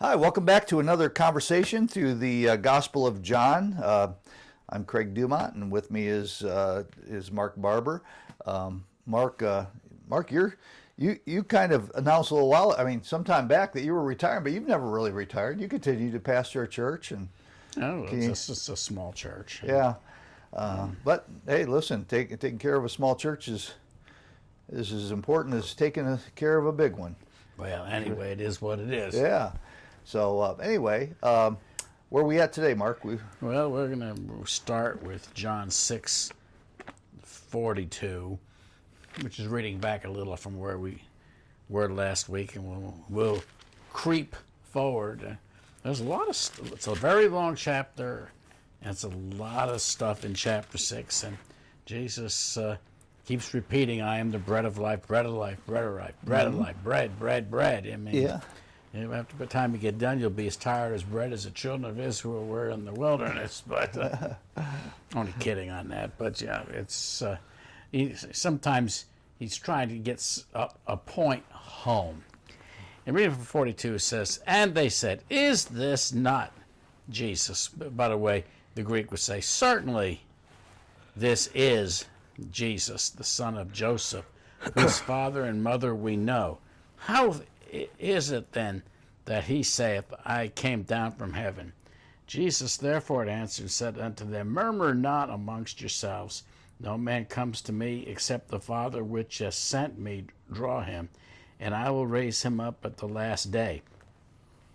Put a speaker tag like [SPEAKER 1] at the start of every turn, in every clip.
[SPEAKER 1] Hi, welcome back to another conversation through the Gospel of John. I'm Craig Dumont, and with me is Mark Barber. Mark, you kind of announced a little while, sometime back that you were retiring, but you've never really retired. You continue to pastor a church, and
[SPEAKER 2] it's just a small church.
[SPEAKER 1] Yeah, but hey, listen, taking care of a small church is as important as taking care of a big one.
[SPEAKER 2] Well, anyway, it is what it is.
[SPEAKER 1] Yeah. So anyway, where are we at today, Mark?
[SPEAKER 2] Well, we're going to start with John 6:42, which is reading back a little from where we were last week, and we'll creep forward. There's a lot of it's a very long chapter, and it's a lot of stuff in chapter 6, and Jesus keeps repeating, "I am the bread of life, bread of life, bread of life, bread of life, bread, bread, bread." I mean,
[SPEAKER 1] yeah.
[SPEAKER 2] After the time you get done, you'll be as tired as bread as the children of Israel were in the wilderness. But only kidding on that. But yeah, it's sometimes he's trying to get a point home. And reading from 42, it says, "And they said, 'Is this not Jesus?'" By the way, the Greek would say, "Certainly this is Jesus, the son of Joseph, whose father and mother we know. How is it then that he saith, 'I came down from heaven'? Jesus therefore answered and said unto them, Murmur not amongst yourselves. No man comes to me except the Father which has sent me draw him, and I will raise him up at the last day.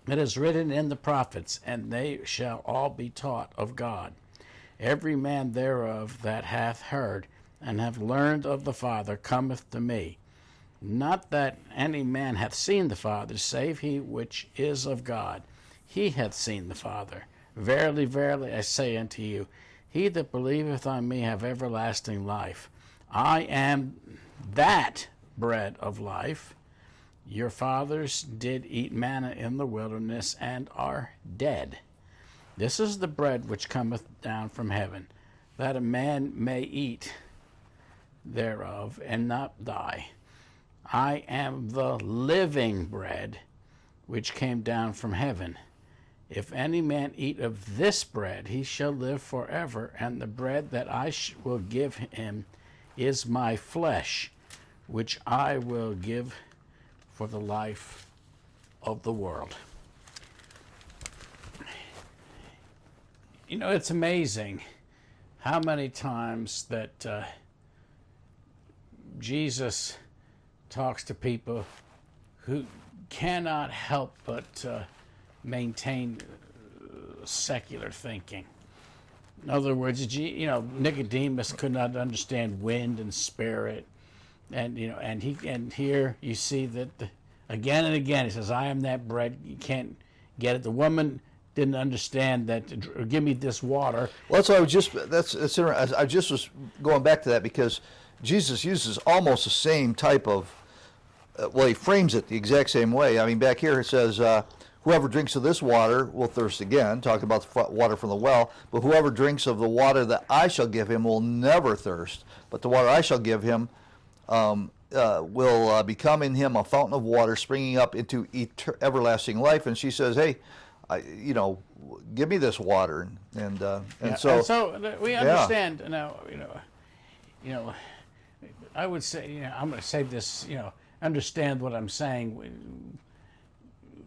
[SPEAKER 2] It is written in the prophets, and they shall all be taught of God. Every man thereof that hath heard and hath learned of the Father cometh to me. Not that any man hath seen the Father, save he which is of God. He hath seen the Father. Verily, verily, I say unto you, he that believeth on me have everlasting life. I am that bread of life. Your fathers did eat manna in the wilderness and are dead. This is the bread which cometh down from heaven, that a man may eat thereof and not die. I am the living bread which came down from heaven. If any man eat of this bread, he shall live forever, and the bread that I will give him is my flesh, which I will give for the life of the world." You know, it's amazing how many times that Jesus talks to people who cannot help but maintain secular thinking. In other words, Nicodemus could not understand wind and spirit, and here you see that again and again he says, "I am that bread." You can't get it. The woman didn't understand that. Give me this water.
[SPEAKER 1] Well, that's what I was interesting. I just was going back to that because Jesus uses almost the same type of. He frames it the exact same way. I mean, back here it says, "Whoever drinks of this water will thirst again," talking about the water from the well. "But whoever drinks of the water that I shall give him will never thirst. But the water I shall give him will become in him a fountain of water springing up into everlasting life." And she says, "Hey, give me this water."
[SPEAKER 2] So we understand now. I would say, I'm going to say this. Understand what I'm saying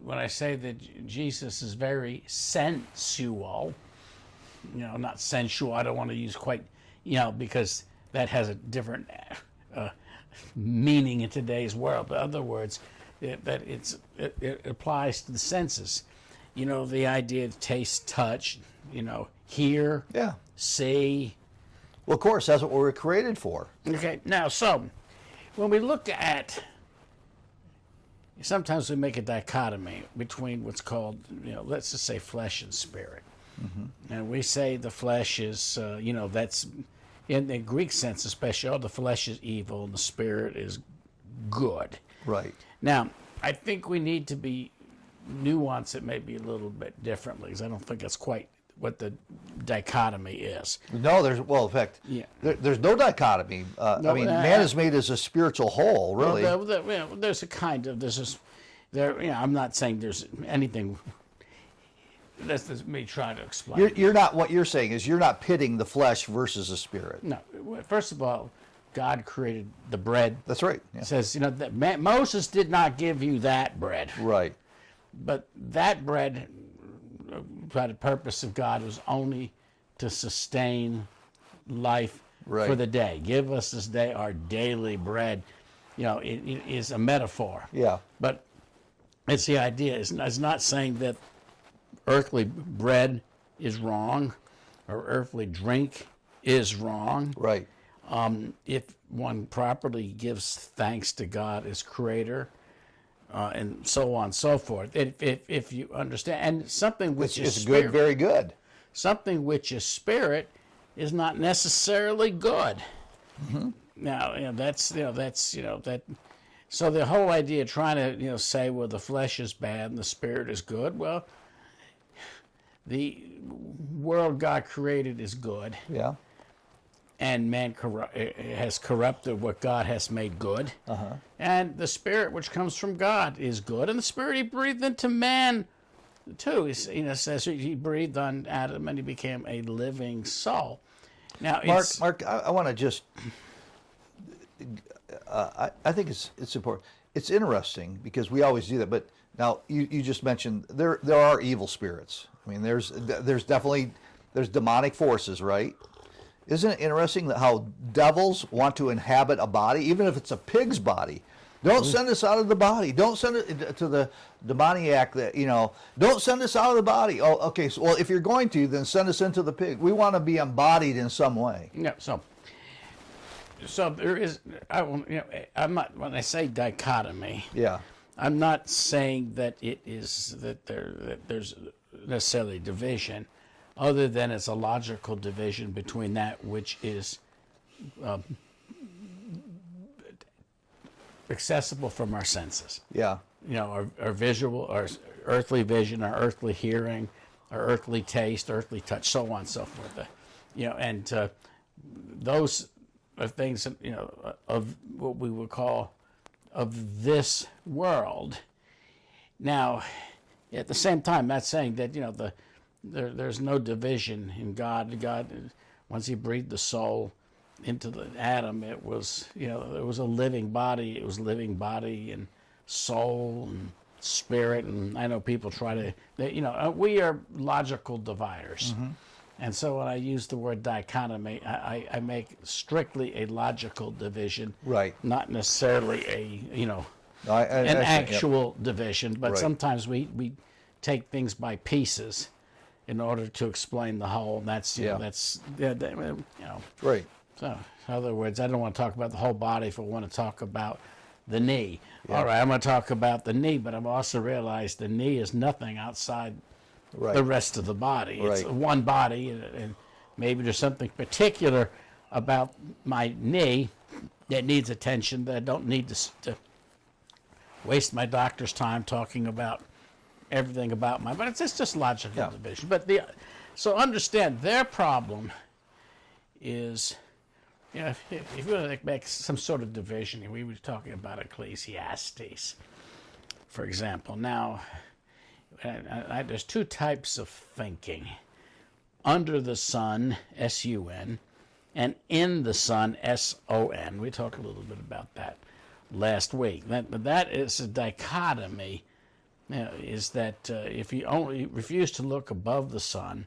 [SPEAKER 2] when I say that Jesus is very sensual. Not sensual. I don't want to use quite, because that has a different meaning in today's world. But in other words, it applies to the senses. The idea of taste, touch, hear, see.
[SPEAKER 1] Well, of course, that's what we were created for.
[SPEAKER 2] Okay, now, so when we look at, sometimes we make a dichotomy between what's called, let's just say flesh and spirit. Mm-hmm. And we say the flesh is, that's, in the Greek sense especially, the flesh is evil and the spirit is good.
[SPEAKER 1] Right.
[SPEAKER 2] Now, I think we need to nuance it maybe a little bit differently, because I don't think that's quite what the dichotomy is.
[SPEAKER 1] No, in fact, there's no dichotomy. Man is made as a spiritual whole, really.
[SPEAKER 2] There's I'm not saying there's anything. That's me trying to explain.
[SPEAKER 1] You're not. What you're saying is you're not pitting the flesh versus the spirit.
[SPEAKER 2] No, first of all, God created the bread.
[SPEAKER 1] That's right. Yeah.
[SPEAKER 2] It says, that Moses did not give you that bread.
[SPEAKER 1] Right.
[SPEAKER 2] But that bread, by the purpose of God, was only to sustain life for the day. Give us this day our daily bread. It is a metaphor.
[SPEAKER 1] Yeah.
[SPEAKER 2] But it's the idea. It's not saying that earthly bread is wrong or earthly drink is wrong.
[SPEAKER 1] Right.
[SPEAKER 2] If one properly gives thanks to God as creator, and so on and so forth. If you understand, and something which is spirit,
[SPEAKER 1] good, very good.
[SPEAKER 2] Something which is spirit is not necessarily good. Mm-hmm. Now, that's that. So the whole idea of trying to say, well, the flesh is bad and the spirit is good. Well, the world God created is good.
[SPEAKER 1] Yeah.
[SPEAKER 2] And man has corrupted what God has made good. Uh-huh. And the spirit which comes from God is good. And the spirit he breathed into man, too. It says he breathed on Adam and he became a living soul. Now,
[SPEAKER 1] Mark, I want to just, I think it's important. It's interesting because we always do that. But now you just mentioned there are evil spirits. I mean, there's definitely demonic forces, right? Isn't it interesting that how devils want to inhabit a body, even if it's a pig's body? Don't send us out of the body. Don't send it to the demoniac. Don't send us out of the body. Oh, okay. So, well, if you're going to, then send us into the pig. We want to be embodied in some way.
[SPEAKER 2] Yeah. So there is. I'm not, when I say dichotomy.
[SPEAKER 1] Yeah.
[SPEAKER 2] I'm not saying that it is that there's necessarily division, other than it's a logical division between that which is accessible from our senses.
[SPEAKER 1] Yeah.
[SPEAKER 2] Our visual, our earthly vision, our earthly hearing, our earthly taste, earthly touch, so on and so forth. And those are things, of what we would call of this world. Now, at the same time, not saying that, there's no division in God. God, once he breathed the soul into the Adam, it was, it was a living body. It was living body and soul and spirit. And I know people try to, we are logical dividers. Mm-hmm. And so when I use the word dichotomy, I make strictly a logical division.
[SPEAKER 1] Right.
[SPEAKER 2] Not necessarily an actual division, but sometimes we take things by pieces in order to explain the whole. And that's
[SPEAKER 1] Right.
[SPEAKER 2] So, in other words, I don't want to talk about the whole body if I want to talk about the knee. Yeah. All right, I'm going to talk about the knee, but I've also realized the knee is nothing outside the rest of the body. Right. It's one body, and maybe there's something particular about my knee that needs attention that I don't need to waste my doctor's time talking about everything about but it's just logical division. But so understand their problem is, if you want to make some sort of division, we were talking about Ecclesiastes, for example. Now, there's two types of thinking: under the sun, S-U-N, and in the sun, S-O-N. We talked a little bit about that last week. That is a dichotomy. Is that if you only refuse to look above the sun,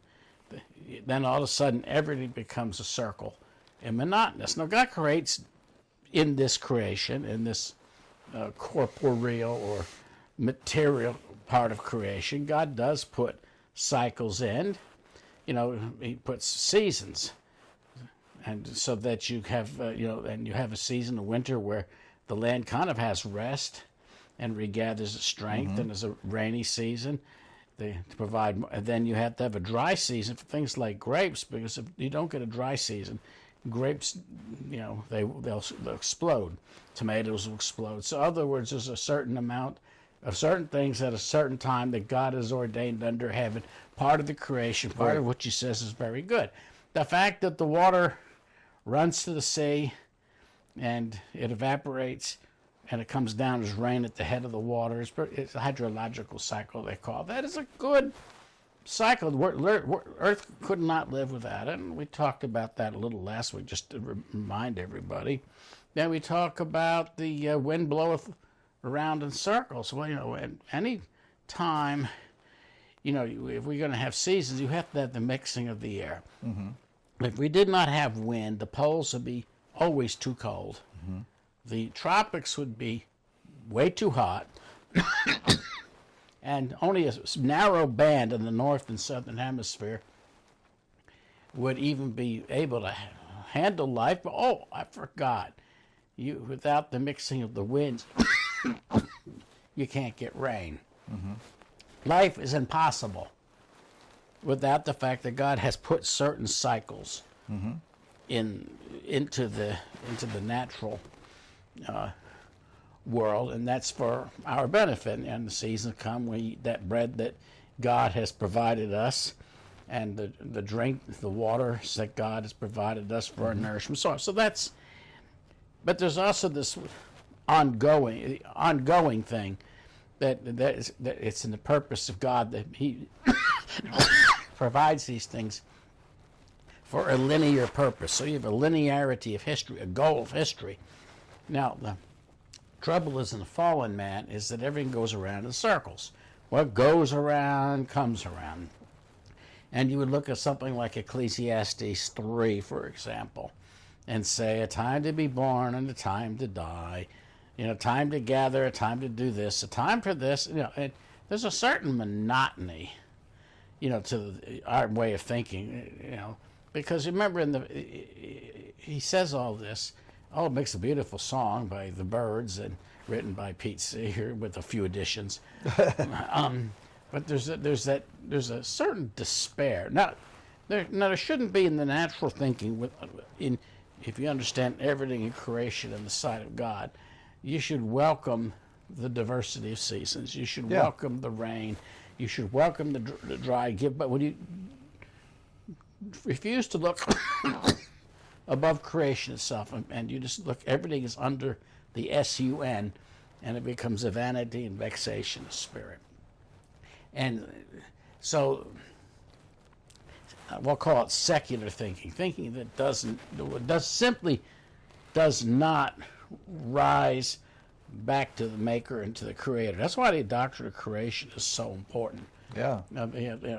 [SPEAKER 2] then all of a sudden everything becomes a circle and monotonous. Now, God creates in this creation, in this corporeal or material part of creation, God does put cycles in. He puts seasons, and so that you have, and you have a season of winter where the land kind of has rest and regathers its strength, mm-hmm. and there's a rainy season to provide. And then you have to have a dry season for things like grapes, because if you don't get a dry season, grapes, they'll explode. Tomatoes will explode. So, in other words, there's a certain amount of certain things at a certain time that God has ordained under heaven, part of the creation, part of which he says is very good. The fact that the water runs to the sea and it evaporates and it comes down as rain at the head of the water. It's a hydrological cycle, they call it. That is a good cycle. Earth could not live without it, and we talked about that a little last week, just to remind everybody. Then we talk about the wind bloweth around in circles. Well, at any time, if we're going to have seasons, you have to have the mixing of the air. Mm-hmm. If we did not have wind, the poles would be always too cold. Mm-hmm. The tropics would be way too hot, and only a narrow band in the north and southern hemisphere would even be able to handle life. But I forgot, without the mixing of the winds, you can't get rain. Mm-hmm. Life is impossible without the fact that God has put certain cycles mm-hmm. into the natural world, and that's for our benefit. And the seasons come, we eat that bread that God has provided us, and the drink, the water that God has provided us for our nourishment. So that's, but there's also this ongoing thing that it's in the purpose of God that He provides these things for a linear purpose. So you have a linearity of history, a goal of history. Now, the trouble is in the fallen man is that everything goes around in circles. What goes around comes around. And you would look at something like Ecclesiastes 3, for example, and say, a time to be born and a time to die, time to gather, a time to do this, a time for this. There's a certain monotony, to our way of thinking, because remember he says all this. It makes a beautiful song by the Byrds and written by Pete Seeger with a few additions. But there's a certain despair. Now there shouldn't be in the natural thinking. If you understand everything in creation in the sight of God, you should welcome the diversity of seasons. You should welcome the rain. You should welcome the dry give. But when you refuse to look above creation itself, and you just look, everything is under the sun, and it becomes a vanity and vexation of spirit. And so we'll call it secular thinking that simply does not rise back to the maker and to the creator. That's why the doctrine of creation is so important.
[SPEAKER 1] Yeah.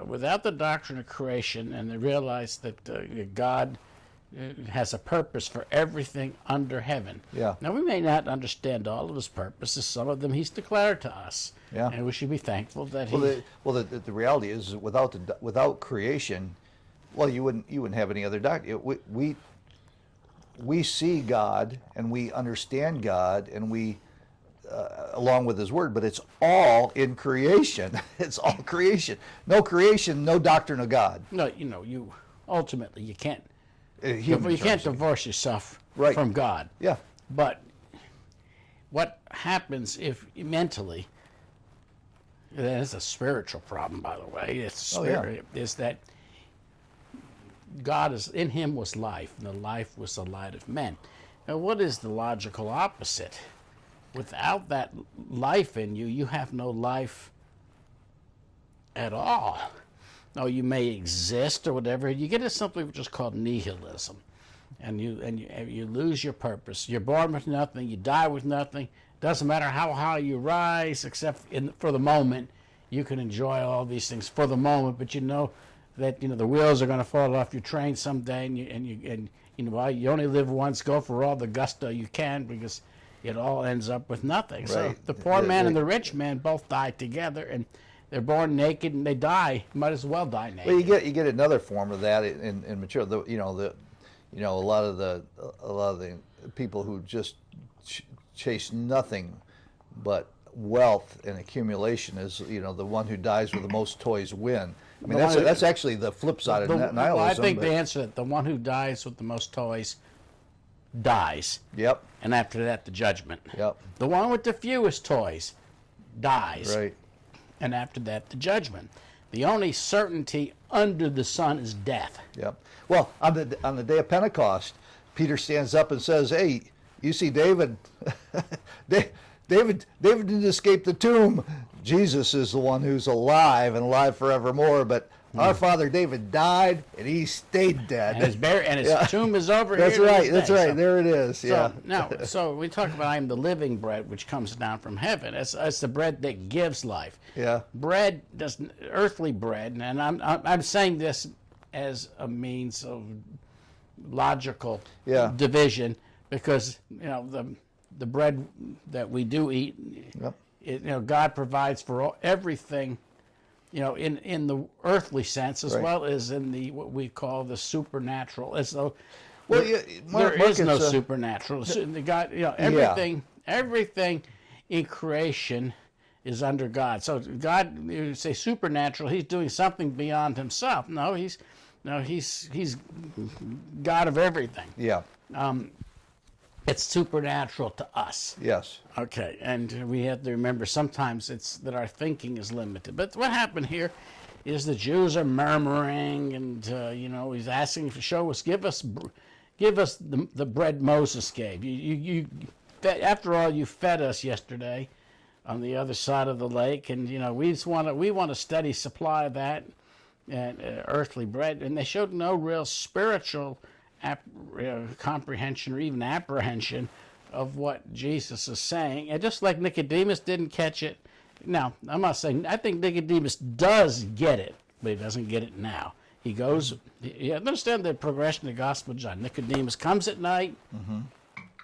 [SPEAKER 2] Without the doctrine of creation, and they realize that God has a purpose for everything under heaven.
[SPEAKER 1] Yeah.
[SPEAKER 2] Now, we may not understand all of His purposes. Some of them He's declared to us.
[SPEAKER 1] Yeah.
[SPEAKER 2] And we should be thankful that
[SPEAKER 1] the reality is without creation, you wouldn't have any other doctrine. We see God and we understand God and we along with His Word, but it's all in creation. It's all creation. No creation, no doctrine of God.
[SPEAKER 2] No, you ultimately you can't.
[SPEAKER 1] You
[SPEAKER 2] can't divorce yourself from God.
[SPEAKER 1] Yeah.
[SPEAKER 2] But what happens if mentally, and it's a spiritual problem, by the way, is that God is in Him was life, and the life was the light of men. Now, what is the logical opposite? Without that life in you, you have no life at all. No, you may exist or whatever. You get into something which is called nihilism, and you lose your purpose. You're born with nothing. You die with nothing. Doesn't matter how high you rise, except for the moment. You can enjoy all these things for the moment, but you know that the wheels are going to fall off your train someday, and you only live once. Go for all the gusto you can, because it all ends up with nothing. Right. So the poor man and the rich man both die together, and they're born naked and they die. Might as well die naked.
[SPEAKER 1] Well, you get another form of that in material. A lot of the people who just chase nothing but wealth and accumulation is the one who dies with the most toys win. I mean, that's actually the flip side of nihilism.
[SPEAKER 2] Well, I think the answer that the one who dies with the most toys dies.
[SPEAKER 1] Yep.
[SPEAKER 2] And after that, the judgment.
[SPEAKER 1] Yep.
[SPEAKER 2] The one with the fewest toys dies.
[SPEAKER 1] Right.
[SPEAKER 2] And after that, the judgment. The only certainty under the sun is death.
[SPEAKER 1] Yep. Well, on the day of Pentecost, Peter stands up and says, "Hey, you see David David didn't escape the tomb. Jesus is the one who's alive and alive forevermore. But our father David died, and he stayed dead.
[SPEAKER 2] And his, tomb is over
[SPEAKER 1] That's
[SPEAKER 2] here.
[SPEAKER 1] right. That's right.
[SPEAKER 2] So,
[SPEAKER 1] there it is. Yeah.
[SPEAKER 2] So we talk about I am the living bread which comes down from heaven. It's the bread that gives life.
[SPEAKER 1] Yeah.
[SPEAKER 2] Bread doesn't, earthly bread, and I'm saying this as a means of logical division, because the bread that we do eat, God provides for everything, in the earthly sense as well as in the what we call the supernatural. As though there is no supernatural. God, everything in creation is under God. So God, you say supernatural, he's doing something beyond himself. No, he's God of everything.
[SPEAKER 1] Yeah.
[SPEAKER 2] It's supernatural to us.
[SPEAKER 1] Yes.
[SPEAKER 2] Okay, and we have to remember sometimes it's that our thinking is limited. But what happened here is the Jews are murmuring, and he's asking for give us the bread Moses gave. You after all, you fed us yesterday on the other side of the lake, and we want a steady supply of that and earthly bread. And they showed no real spiritual comprehension or even apprehension of what Jesus is saying. And just like Nicodemus didn't catch it. Now, I'm not saying, I think Nicodemus does get it, but he doesn't get it now. He goes, you understand the progression of the Gospel of John. Nicodemus comes at night,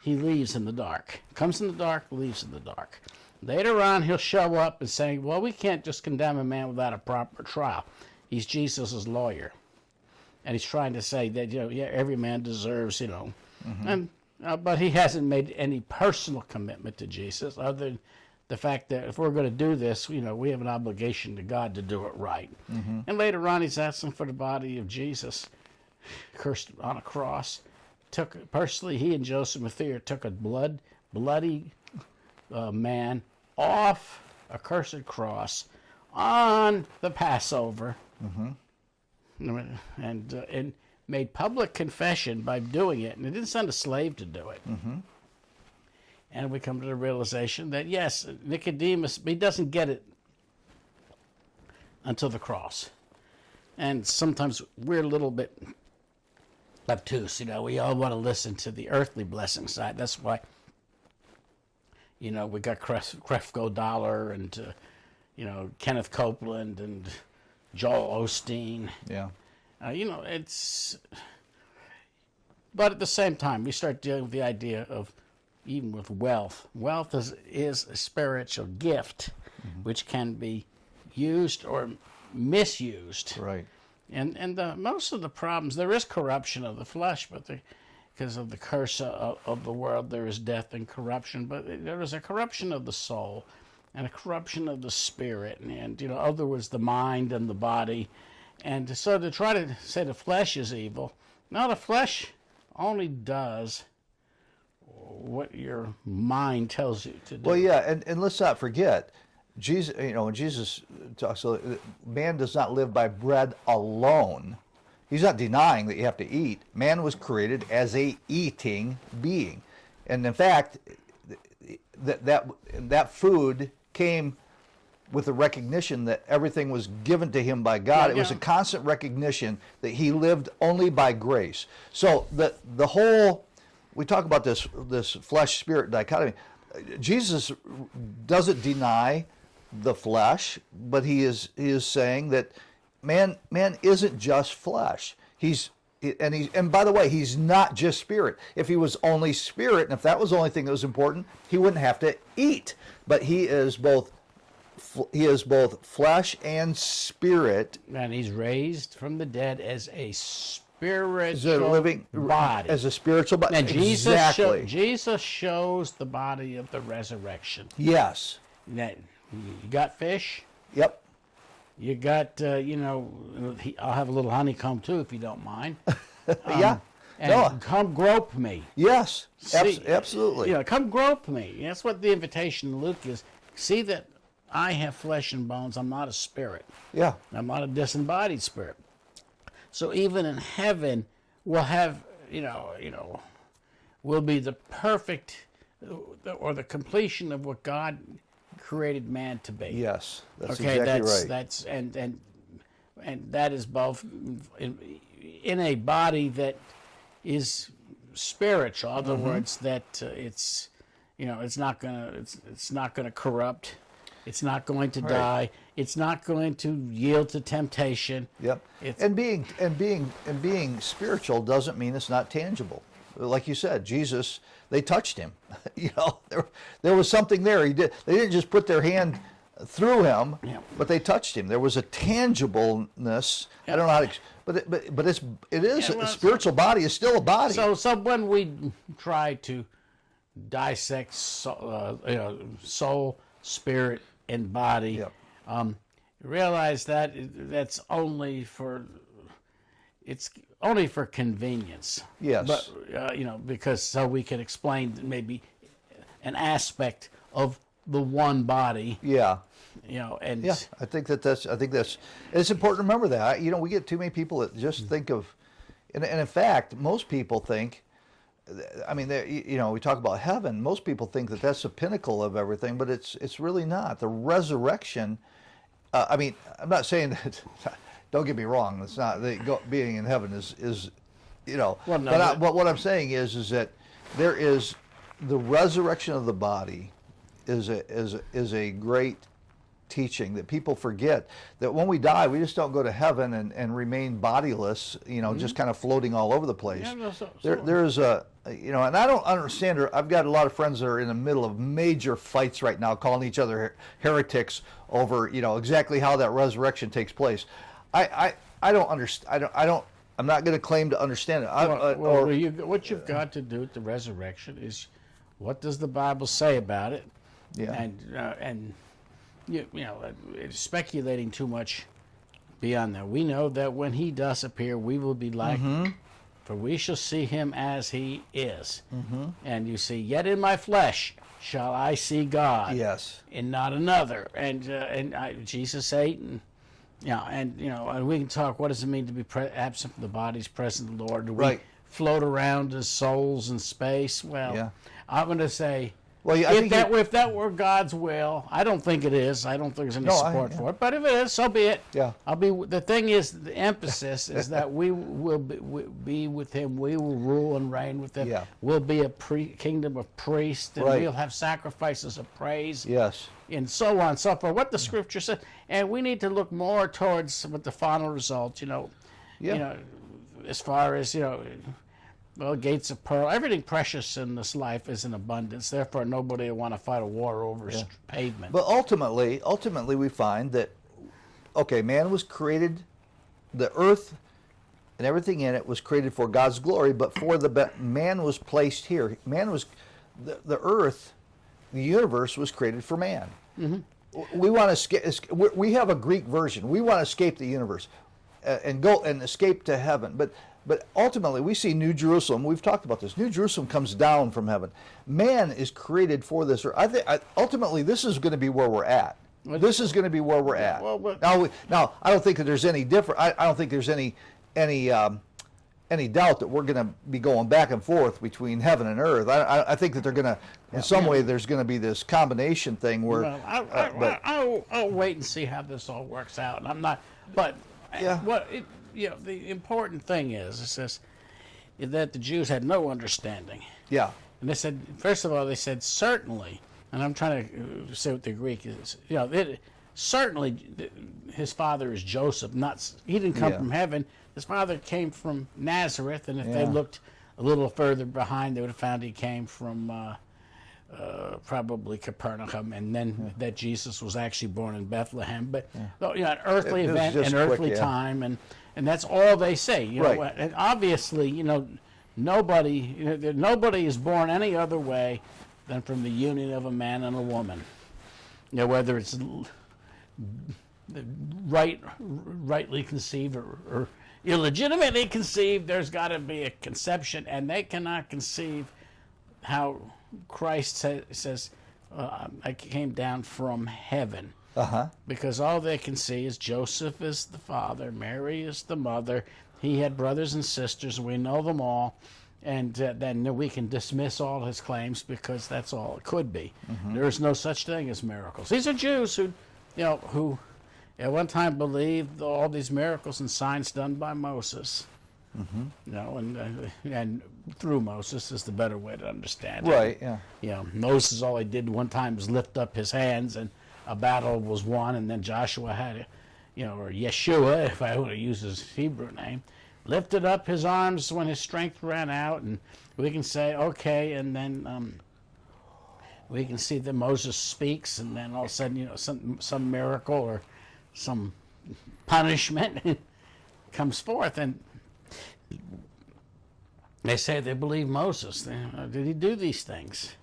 [SPEAKER 2] he leaves in the dark. Comes in the dark, leaves in the dark. Later on, he'll show up and say, well, we can't just condemn a man without a proper trial. He's Jesus' lawyer. And he's trying to say that, every man deserves, and but he hasn't made any personal commitment to Jesus, other than the fact that if we're going to do this, we have an obligation to God to do it right. And later on, he's asking for the body of Jesus, cursed on a cross. Personally, he and Joseph Matthias took a bloody man off a cursed cross on the Passover. And made public confession by doing it, and it didn't send a slave to do it. And we come to the realization that yes, Nicodemus, he doesn't get it until the cross. And sometimes we're a little bit obtuse, we all want to listen to the earthly blessing side. That's why, we got Creflo Dollar and Kenneth Copeland and Joel Osteen.
[SPEAKER 1] Yeah.
[SPEAKER 2] But at the same time, we start dealing with the idea of, even with wealth. Wealth is a spiritual gift, which can be used or misused.
[SPEAKER 1] Right.
[SPEAKER 2] And most of the problems, there is corruption of the flesh, but because of the curse of the world, there is death and corruption. But there is a corruption of the soul and a corruption of the spirit, and in other words, the mind and the body. And so to try to say the flesh is evil, no, the flesh only does what your mind tells you to do.
[SPEAKER 1] Well, yeah, and let's not forget, Jesus. When Jesus talks, man does not live by bread alone. He's not denying that you have to eat. Man was created as a eating being, and in fact, that food came with the recognition that everything was given to him by God. It was a constant recognition that he lived only by grace. So the whole, we talk about this flesh spirit dichotomy. Jesus doesn't deny the flesh, but he is saying that man isn't just flesh. And by the way, he's not just spirit. If he was only spirit, and if that was the only thing that was important, he wouldn't have to eat. But he is both flesh and spirit.
[SPEAKER 2] And he's raised from the dead as a spiritual body.
[SPEAKER 1] As a spiritual body.
[SPEAKER 2] And
[SPEAKER 1] exactly.
[SPEAKER 2] Jesus shows the body of the resurrection.
[SPEAKER 1] Yes.
[SPEAKER 2] You got fish?
[SPEAKER 1] Yep.
[SPEAKER 2] You got, I'll have a little honeycomb too, if you don't mind.
[SPEAKER 1] Yeah.
[SPEAKER 2] And come grope me.
[SPEAKER 1] Yes. Absolutely.
[SPEAKER 2] Come grope me. That's what the invitation in Luke is. See that I have flesh and bones. I'm not a spirit.
[SPEAKER 1] Yeah.
[SPEAKER 2] I'm not a disembodied spirit. So even in heaven, we'll have, we'll be the perfect or the completion of what God created man to be.
[SPEAKER 1] Yes, that's
[SPEAKER 2] Okay,
[SPEAKER 1] exactly right.
[SPEAKER 2] that's and that is both in a body that is spiritual. In other words, that it's it's not gonna corrupt. It's not going to die. It's not going to yield to temptation.
[SPEAKER 1] Yep. And being spiritual doesn't mean it's not tangible. Like you said, Jesus, they touched him. There was something there. They didn't just put their hand through him, but they touched him. There was a tangibleness. I don't know how to, but it is a spiritual body is still a body.
[SPEAKER 2] So when we try to dissect soul, spirit, and body, realize that that's only for convenience.
[SPEAKER 1] Yes.
[SPEAKER 2] But because so we can explain maybe an aspect of the one body.
[SPEAKER 1] Yeah.
[SPEAKER 2] And
[SPEAKER 1] I think that's it's important to remember that. We get too many people that just think of, and in fact, most people think. I mean, we talk about heaven. Most people think that that's the pinnacle of everything, but it's really not. The resurrection. I mean, I'm not saying that. Don't get me wrong. It's not being in heaven is. Well, no, but what I'm saying is that there is the resurrection of the body is a great teaching that people forget, that when we die we just don't go to heaven and remain bodiless, just kind of floating all over the place. There is a and I don't understand. I've got a lot of friends that are in the middle of major fights right now, calling each other heretics over exactly how that resurrection takes place. I don't understand. I'm not going to claim to understand it.
[SPEAKER 2] What you've got to do with the resurrection is, what does the Bible say about it?
[SPEAKER 1] Yeah.
[SPEAKER 2] And speculating too much beyond that. We know that when he does appear, we will be like, for we shall see him as he is. And you see, yet in my flesh shall I see God.
[SPEAKER 1] Yes.
[SPEAKER 2] And not another. And Jesus ate and. And we can talk. What does it mean to be absent from the body's present in the Lord? Do we float around as souls in space? Well, I'm going to say, if that were God's will, I don't think it is. I don't think there's any support for it. But if it is, so be it.
[SPEAKER 1] Yeah.
[SPEAKER 2] The thing is, the emphasis is that we will be with Him. We will rule and reign with Him.
[SPEAKER 1] Yeah.
[SPEAKER 2] We'll be a kingdom of priests, and we'll have sacrifices of praise.
[SPEAKER 1] Yes.
[SPEAKER 2] And so on and so forth. What the Scripture says, and we need to look more towards what the final result. As far as gates of pearl. Everything precious in this life is in abundance. Therefore, nobody will want to fight a war over pavement.
[SPEAKER 1] But ultimately, we find that, man was created, the earth and everything in it was created for God's glory, but for man was placed here. Man was, the earth, the universe was created for man. We want to escape. We have a Greek version. We want to escape the universe and go and escape to heaven. But ultimately, we see New Jerusalem. We've talked about this. New Jerusalem comes down from heaven. Man is created for this earth. I think ultimately this is going to be where we're at. This is going to be where we're at. Now, I don't think that there's any different. I don't think there's any doubt that we're going to be going back and forth between heaven and earth. I think that they're going to, in some way, there's going to be this combination thing where.
[SPEAKER 2] I'll wait and see how this all works out. And I'm not, but the important thing is that the Jews had no understanding.
[SPEAKER 1] Yeah.
[SPEAKER 2] And they said, first of all, they said certainly, and I'm trying to say what the Greek is. Certainly, his father is Joseph. He didn't come from heaven. His father came from Nazareth, and if they looked a little further behind, they would have found he came from probably Capernaum, and then that Jesus was actually born in Bethlehem. But an earthly event, an earthly time, and that's all they say. And obviously, nobody is born any other way than from the union of a man and a woman. Whether it's rightly conceived or illegitimately conceived, there's got to be a conception, and they cannot conceive how Christ says, I came down from heaven. Because all they can see is Joseph is the father, Mary is the mother. He had brothers and sisters, and we know them all. and then we can dismiss all his claims because that's all it could be. There is no such thing as miracles. These are Jews who at one time believed all these miracles and signs done by Moses. And through Moses is the better way to understand it.
[SPEAKER 1] Right, yeah.
[SPEAKER 2] Moses, all he did one time was lift up his hands and a battle was won, and then Joshua had or Yeshua, if I want to use his Hebrew name, lifted up his arms when his strength ran out, and we can say, okay, and then we can see that Moses speaks, and then all of a sudden, some miracle or some punishment comes forth, and they say they believe Moses. Did he do these things?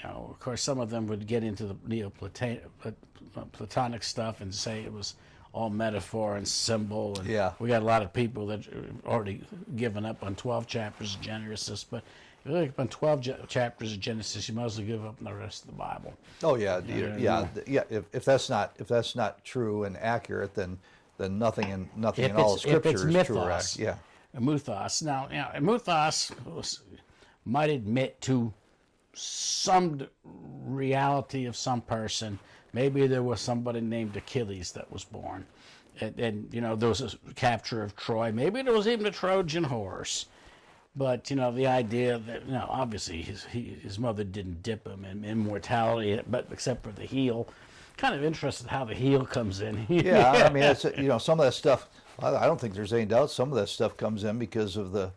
[SPEAKER 2] Of course, some of them would get into the Neoplatonic stuff and say it was all metaphor and symbol. And we got a lot of people that already given up on 12 chapters of Genesis, but if you look up on 12 chapters of Genesis, you mostly give up on the rest of the Bible.
[SPEAKER 1] Oh yeah, If that's not true and accurate, then nothing in all the Scripture is true or accurate. Yeah.
[SPEAKER 2] Muthos. Now, Muthos might admit to some reality of some person. Maybe there was somebody named Achilles that was born, and there was a capture of Troy. Maybe there was even a Trojan horse. But the idea that obviously his mother didn't dip him in immortality, but except for the heel. Kind of interested how the heel comes in.
[SPEAKER 1] Yeah, I mean, it's, some of that stuff. I don't think there's any doubt. Some of that stuff comes in because of the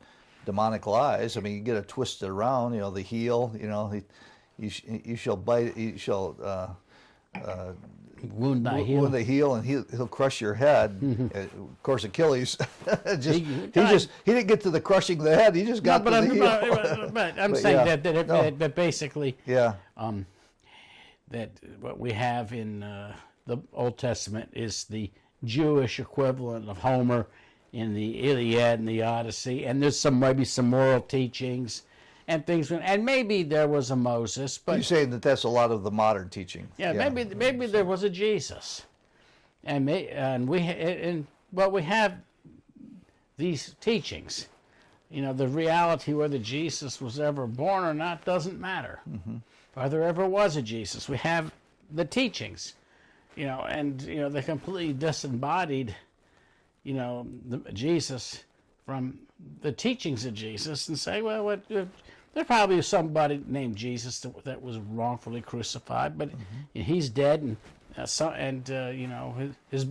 [SPEAKER 1] demonic lies. I mean, you get it twisted around. The heel. You shall bite. You shall
[SPEAKER 2] wound thy heel.
[SPEAKER 1] Wound the heel, and he'll crush your head. Of course, Achilles. he didn't get to the crushing the head. He just got to the heel.
[SPEAKER 2] But I'm saying that basically.
[SPEAKER 1] Yeah.
[SPEAKER 2] That what we have in the Old Testament is the Jewish equivalent of Homer in the Iliad and the Odyssey, and there's maybe some moral teachings and things, and maybe there was a Moses, but
[SPEAKER 1] you're saying that's a lot of the modern teaching.
[SPEAKER 2] Yeah, maybe there was a Jesus, and we have these teachings. The reality whether Jesus was ever born or not doesn't matter. Or there ever was a Jesus. We have the teachings, and they completely disembodied, Jesus from the teachings of Jesus, and say, well, there probably is somebody named Jesus that was wrongfully crucified, but he's dead, and his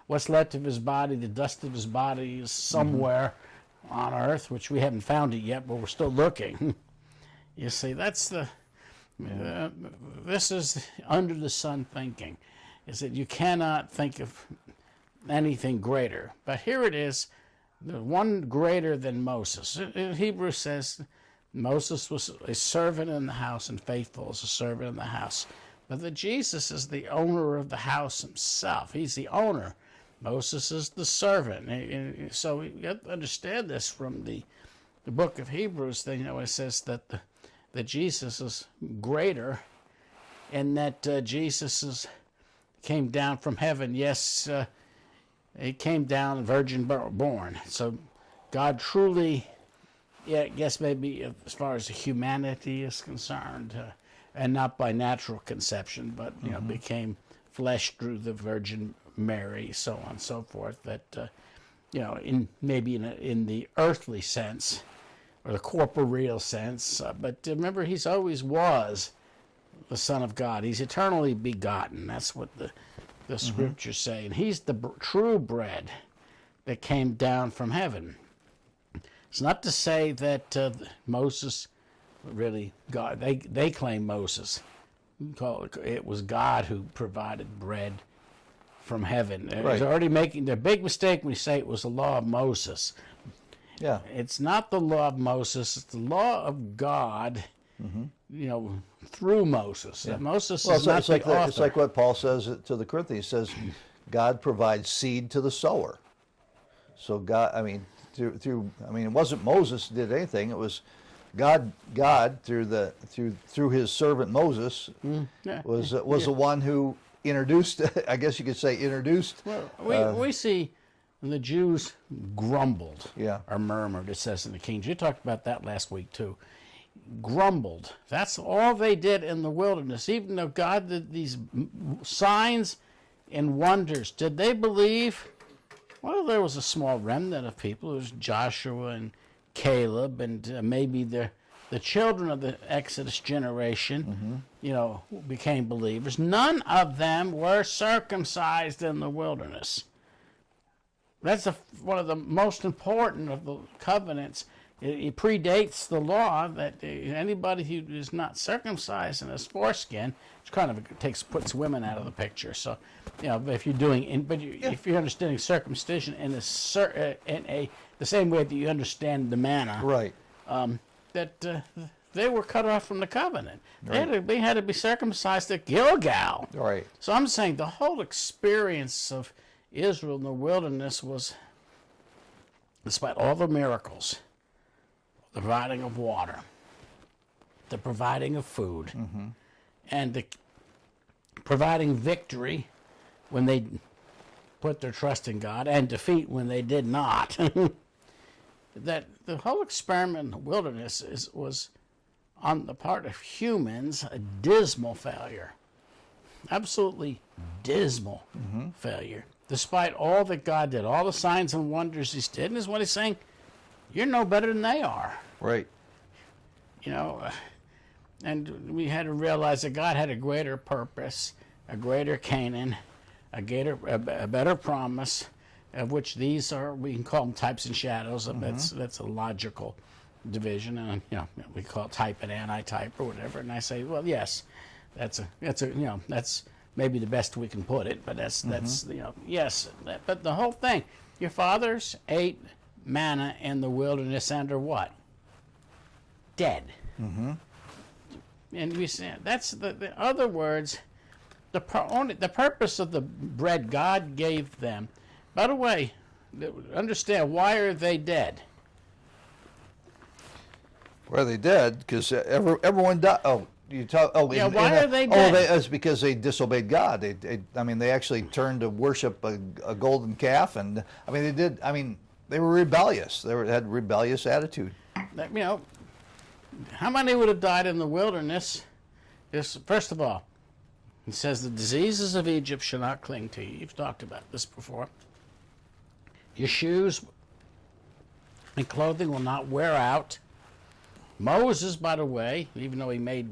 [SPEAKER 2] what's left of his body, the dust of his body, is somewhere on earth, which we haven't found it yet, but we're still looking. You see, that's the. This is under the sun thinking, is that you cannot think of anything greater. But here it is, the one greater than Moses. Hebrews says Moses was a servant in the house and faithful as a servant in the house. But that Jesus is the owner of the house himself. He's the owner. Moses is the servant. And so you have to understand this from the book of Hebrews. It says that that Jesus is greater, and that Jesus came down from heaven. Yes, he came down virgin born. So God truly, I guess maybe as far as humanity is concerned, and not by natural conception, but became flesh through the Virgin Mary, so on and so forth. That in the earthly sense, or the corporeal sense, but remember, he's always was the Son of God. He's eternally begotten. That's what the Scriptures say. And he's the true bread that came down from heaven. It's not to say that Moses, really, God, they claim Moses. It was God who provided bread from heaven. Right. They're already making their big mistake when we say it was the law of Moses.
[SPEAKER 1] Yeah,
[SPEAKER 2] it's not the law of Moses. It's the law of God, through Moses. Yeah. Moses is not the author.
[SPEAKER 1] It's like what Paul says to the Corinthians. He says, God provides seed to the sower. So God, it wasn't Moses who did anything. It was God through his servant Moses was the one who introduced. I guess you could say introduced.
[SPEAKER 2] Well, we see And the Jews grumbled,
[SPEAKER 1] Yeah.
[SPEAKER 2] or murmured, it says in the King James. You talked about that last week too. Grumbled. That's all they did in the wilderness. Even though God did these signs and wonders, did they believe? Well, there was a small remnant of people. It was Joshua and Caleb and maybe the children of the Exodus generation, who became believers. None of them were circumcised in the wilderness. That's one of the most important of the covenants. It predates the law that anybody who is not circumcised in his foreskin, which kind of puts women out of the picture. So, if you're doing, if you're understanding circumcision in the same way that you understand the manna,
[SPEAKER 1] Right.
[SPEAKER 2] That they were cut off from the covenant.
[SPEAKER 1] Right.
[SPEAKER 2] They had to be circumcised at Gilgal.
[SPEAKER 1] Right.
[SPEAKER 2] So I'm saying the whole experience of Israel in the wilderness was, despite all the miracles, the providing of water, the providing of food, and the providing victory when they put their trust in God, and defeat when they did not. That the whole experiment in the wilderness was, on the part of humans, a dismal failure. Absolutely dismal failure. Despite all that God did, all the signs and wonders He did, and is what He's saying, you're no better than they are.
[SPEAKER 1] Right.
[SPEAKER 2] And we had to realize that God had a greater purpose, a greater Canaan, a better promise, of which these are, we can call them types and shadows. That's a logical division, and we call it type and anti-type or whatever. And I say, well, yes, that's maybe the best we can put it, but that's yes. But the whole thing, your fathers ate manna in the wilderness and are what? Dead. And we say that's the other words. The purpose of the bread God gave them. By the way, understand, why are they dead?
[SPEAKER 1] Why are they dead? Because everyone died. Oh, you talk. Oh,
[SPEAKER 2] yeah. Why are they dead?
[SPEAKER 1] It's because they disobeyed God. They actually turned to worship a golden calf, and they did. They were rebellious. Had rebellious attitude.
[SPEAKER 2] How many would have died in the wilderness? First of all, it says the diseases of Egypt shall not cling to you. You've talked about this before. Your shoes and clothing will not wear out. Moses, by the way, even though he made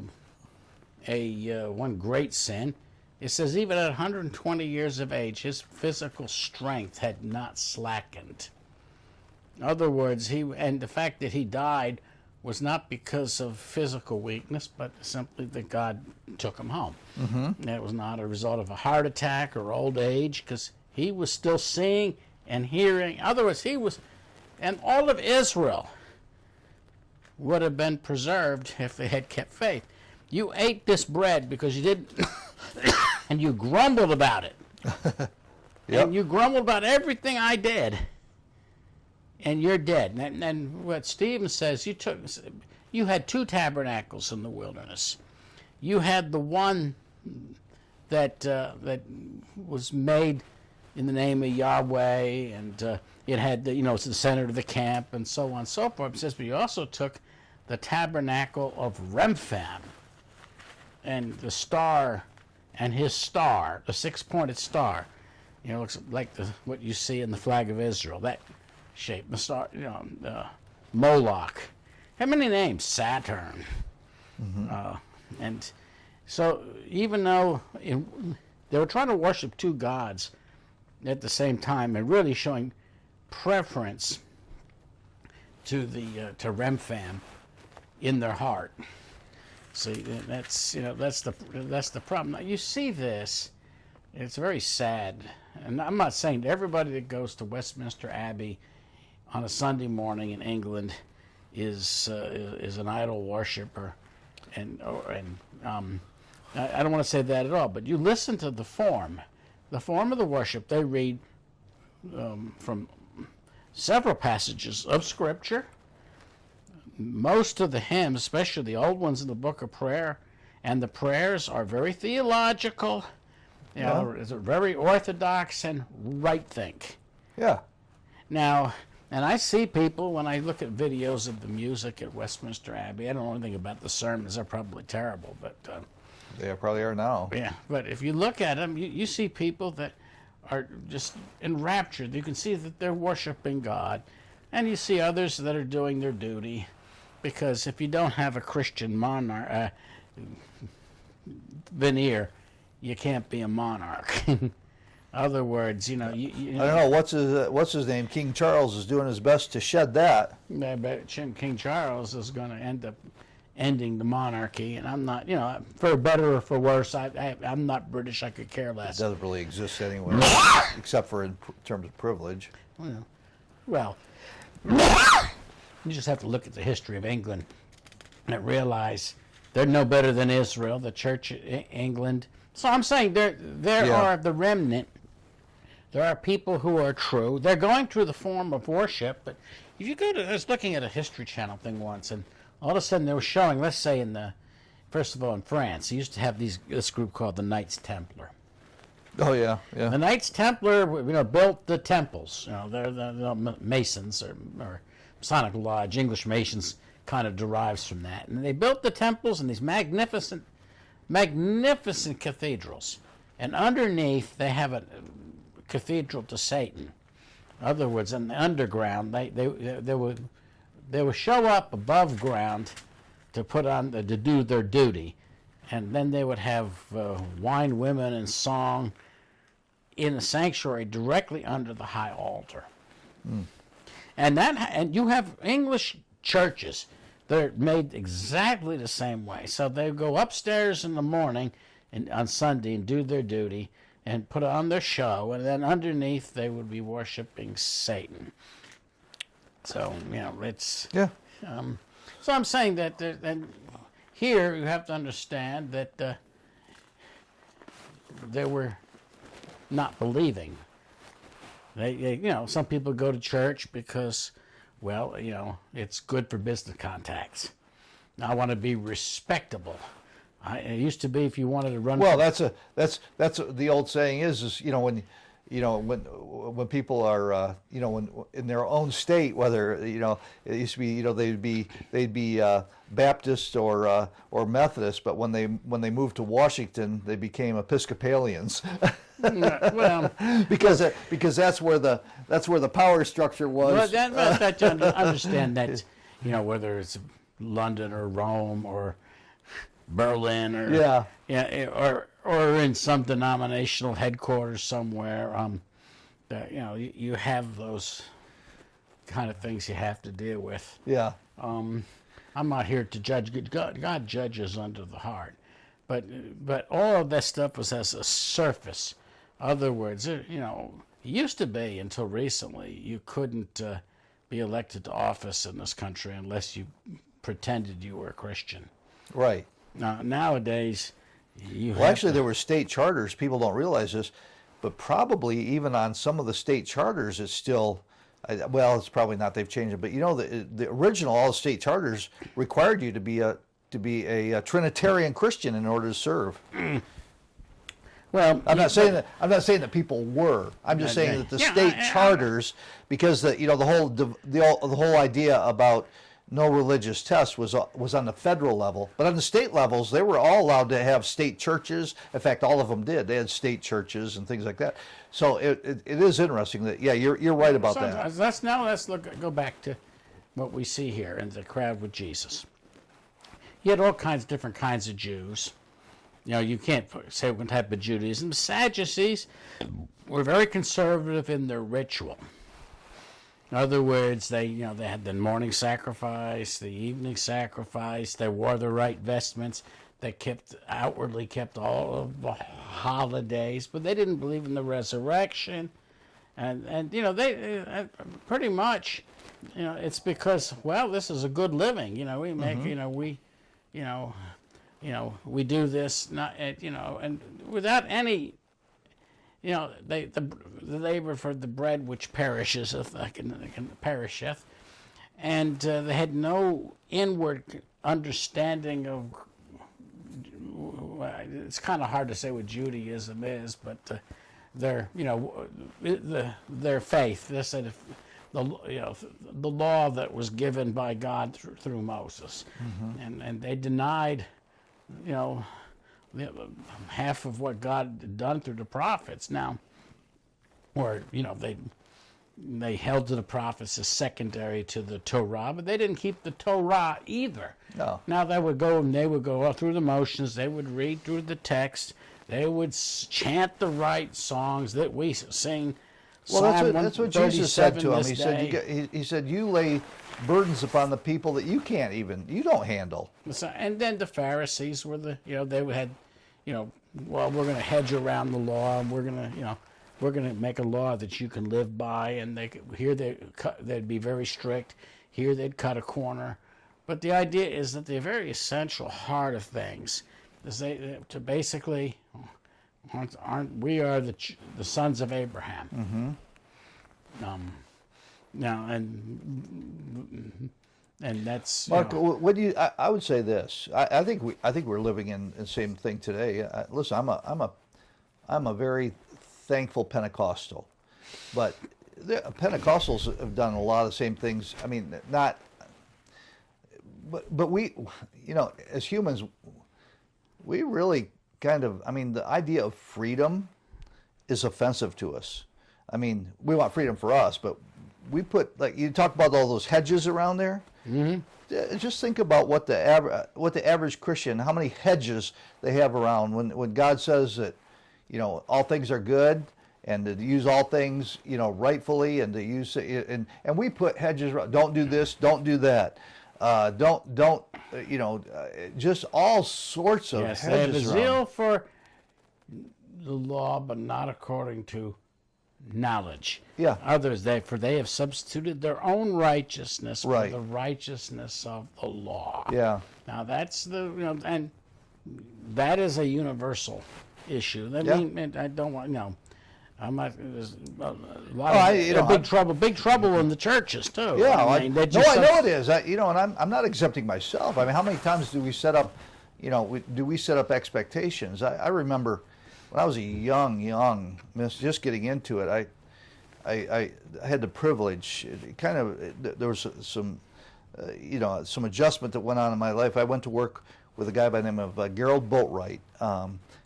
[SPEAKER 2] one great sin, it says even at 120 years of age, his physical strength had not slackened. In other words, and the fact that he died was not because of physical weakness, but simply that God took him home. And it was not a result of a heart attack or old age, because he was still seeing and hearing. In other words, and all of Israel would have been preserved if they had kept faith. You ate this bread because you didn't, and you grumbled about it.
[SPEAKER 1] Yep.
[SPEAKER 2] And you grumbled about everything I did. And you're dead. And what Stephen says, you had two tabernacles in the wilderness. You had the one that was made in the name of Yahweh, and it had it's the center of the camp, and so on and so forth. It says, but you also took the tabernacle of Remphan, and the star, and his star, the six-pointed star. Looks like what you see in the flag of Israel. That shape, the star, Moloch. How many names? Saturn. And so even though they were trying to worship two gods at the same time, and really showing preference to Remphan in their heart. See, that's the problem. Now, you see this. It's very sad, and I'm not saying to everybody that goes to Westminster Abbey on a Sunday morning in England is an idol worshiper, and I don't want to say that at all. But you listen to the form of the worship. They read from several passages of Scripture. Most of the hymns, especially the old ones in the Book of Prayer, and the prayers are very theological. It's very orthodox and right think.
[SPEAKER 1] Yeah.
[SPEAKER 2] Now, and I see people, when I look at videos of the music at Westminster Abbey, I don't know anything about the sermons, they're probably terrible, but
[SPEAKER 1] They probably are now.
[SPEAKER 2] yeah, but if you look at them, you see people that are just enraptured. You can see that they're worshiping God, and you see others that are doing their duty, because if you don't have a Christian monarch veneer, you can't be a monarch. In other words, you know,
[SPEAKER 1] I don't know what's his name. King Charles is doing his best to shed that.
[SPEAKER 2] I bet King Charles is going to end up ending the monarchy, and I'm not, you know, for better or for worse, I'm not British. I could care less.
[SPEAKER 1] It doesn't really exist anywhere, except for in terms of privilege.
[SPEAKER 2] Well, you just have to look at the history of England and realize they're no better than Israel, the Church of England. So I'm saying there are the remnant. There are people who are true. They're going through the form of worship, but if you go to, I was looking at a History Channel thing once, and all of a sudden they were showing, let's say first of all in France, they used to have this group called the Knights Templar.
[SPEAKER 1] Oh yeah, yeah.
[SPEAKER 2] The Knights Templar, built the temples. They're the Masons or Masonic Lodge. English Masons kind of derives from that, and they built the temples and these magnificent cathedrals. And underneath, they have a cathedral to Satan. In other words, in the underground, they would show up above ground to do their duty, and then they would have wine, women, and song in the sanctuary directly under the high altar. And you have English churches that are made exactly the same way. So they go upstairs in the morning and on Sunday and do their duty and put on their show, and then underneath they would be worshiping Satan. So it's so I'm saying that and here you have to understand that they were not believing. They some people go to church because, well, it's good for business contacts. I want to be respectable. It used to be if you wanted to run.
[SPEAKER 1] Well, that's the old saying is when people are when in their own state, whether it used to be they'd be Baptist or Methodist, but when they moved to Washington, they became Episcopalians.
[SPEAKER 2] Well,
[SPEAKER 1] because that's where the power structure was.
[SPEAKER 2] Well, that you understand that whether it's London or Rome or Berlin or or in some denominational headquarters somewhere, you have those kind of things you have to deal with.
[SPEAKER 1] Yeah.
[SPEAKER 2] I'm not here to judge. God judges under the heart, but all of that stuff was as a surface. Other words, it used to be until recently you couldn't be elected to office in this country unless you pretended you were a Christian.
[SPEAKER 1] Right.
[SPEAKER 2] Nowadays,
[SPEAKER 1] there were state charters. People don't realize this, but probably even on some of the state charters, it's still, it's probably not. They've changed it, but the original all state charters required you to be a Trinitarian Christian in order to serve.
[SPEAKER 2] Well,
[SPEAKER 1] I'm not saying that people were. I'm just saying that the state charters, because the whole idea about no religious test was on the federal level, but on the state levels, they were all allowed to have state churches. In fact, all of them did. They had state churches and things like that. So it is interesting that you're right about that.
[SPEAKER 2] Let's go back to what we see here in the crowd with Jesus. You had all different kinds of Jews. You can't say one type of Judaism. The Sadducees were very conservative in their ritual. In other words, they had the morning sacrifice, the evening sacrifice. They wore the right vestments. They outwardly kept all of the holidays, but they didn't believe in the resurrection. And they pretty much, it's because, well, this is a good living. We make, we do this, and without any, they labored for the bread which perisheth, perisheth, and they had no inward understanding of. It's kind of hard to say what Judaism is, but their faith. They said, the law that was given by God through Moses, and they denied, half of what God had done through the prophets. Now, or they held to the prophets as secondary to the Torah, but they didn't keep the Torah either.
[SPEAKER 1] No.
[SPEAKER 2] Now they would go through the motions. They would read through the text. They would chant the right songs that we sing.
[SPEAKER 1] Well, that's what Jesus said to him. He said, "You lay burdens upon the people that you don't handle."
[SPEAKER 2] So, and then the Pharisees were they had, well, we're going to hedge around the law, and we're going to make a law that you can live by. And they'd be very strict. Here they'd cut a corner. But the idea is that the very essential heart of things is to basically, we are the sons of Abraham. Now and that's
[SPEAKER 1] Mark. What do you? I would say this. I think we're living in the same thing today. Listen, I'm a very thankful Pentecostal, but the Pentecostals have done a lot of the same things. I mean, not. But we, as humans, we really kind of. I mean, the idea of freedom is offensive to us. I mean, we want freedom for us, but we put, like, you talk about all those hedges around there. Mm-hmm. Just think about what the average Christian, how many hedges they have around when God says that, all things are good, and to use all things, rightfully, and to use and we put hedges around. Don't do this. Don't do that. Don't. Just all sorts of hedges.
[SPEAKER 2] They have a
[SPEAKER 1] around.
[SPEAKER 2] zeal for the law, but not according to knowledge.
[SPEAKER 1] Yeah.
[SPEAKER 2] Others, they have substituted their own righteousness
[SPEAKER 1] Right.
[SPEAKER 2] for the righteousness of the law.
[SPEAKER 1] Yeah.
[SPEAKER 2] Now that's and that is a universal issue. I
[SPEAKER 1] Yeah.
[SPEAKER 2] mean, I don't want I'm not. There's a lot of big trouble in the churches too.
[SPEAKER 1] Yeah,
[SPEAKER 2] I mean,
[SPEAKER 1] I know it is. And I'm not exempting myself. I mean, how many times do we set up, we set up expectations? I remember when I was a young, just getting into it. I had the privilege. There was some, some adjustment that went on in my life. I went to work with a guy by the name of Gerald Boatwright,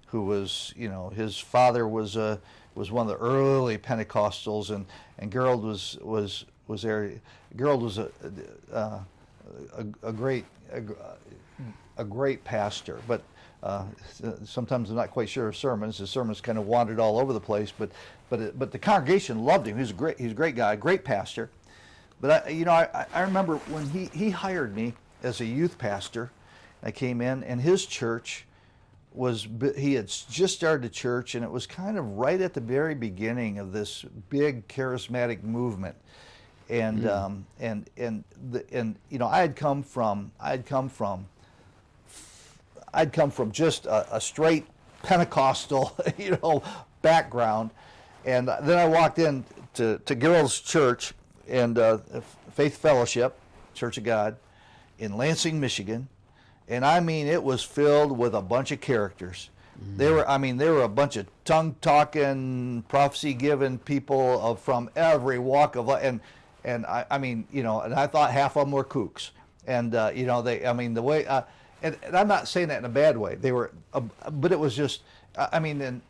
[SPEAKER 1] who was, his father was one of the early Pentecostals, and Gerald was there. Gerald was a great pastor, but sometimes I'm not quite sure of sermons. His sermons kind of wandered all over the place, but the congregation loved him. He was a great guy, a great pastor. But I remember when he hired me as a youth pastor. I came in, and his church he had just started a church, and it was kind of right at the very beginning of this big charismatic movement. And I had come from just a straight Pentecostal background, and then I walked in to Gerald's church and Faith Fellowship Church of God in Lansing, Michigan. And I mean, it was filled with a bunch of characters. They were a bunch of tongue-talking, prophecy-giving people from every walk of life. And I thought half of them were kooks. And the way, and I'm not saying that in a bad way. They were, but it was just, the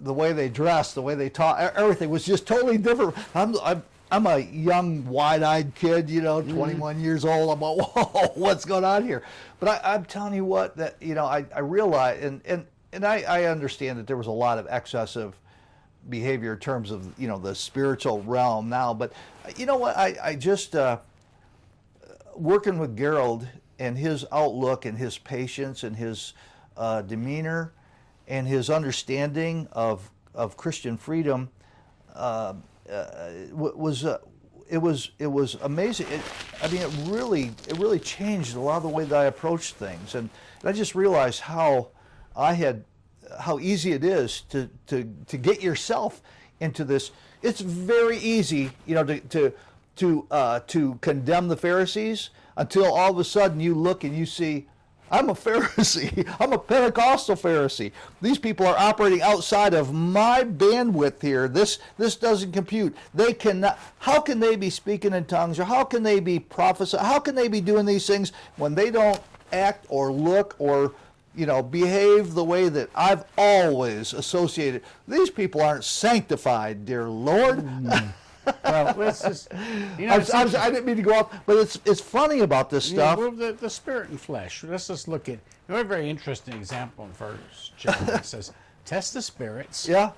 [SPEAKER 1] way they dressed, the way they taught, everything was just totally different. I'm a young, wide-eyed kid, 21 years old. I'm like, whoa, what's going on here? But I'm telling you what, that I realize, and I understand that there was a lot of excessive behavior in terms of the spiritual realm now. But you know what? I just working with Gerald and his outlook and his patience and his demeanor and his understanding of Christian freedom. It was amazing. It really changed a lot of the way that I approached things, and I just realized how easy it is to get yourself into this. It's very easy, to condemn the Pharisees until all of a sudden you look and you see, I'm a Pharisee. I'm a Pentecostal Pharisee. These people are operating outside of my bandwidth here. This doesn't compute. They cannot. How can they be speaking in tongues, or how can they be prophesying? How can they be doing these things when they don't act or look or behave the way that I've always associated? These people aren't sanctified, dear Lord.
[SPEAKER 2] Well, let's just,
[SPEAKER 1] I didn't mean to go off, but it's funny about this stuff.
[SPEAKER 2] Well, the spirit and flesh. Let's just look at a very interesting example in 1 John. It says, test the spirits
[SPEAKER 1] Yeah.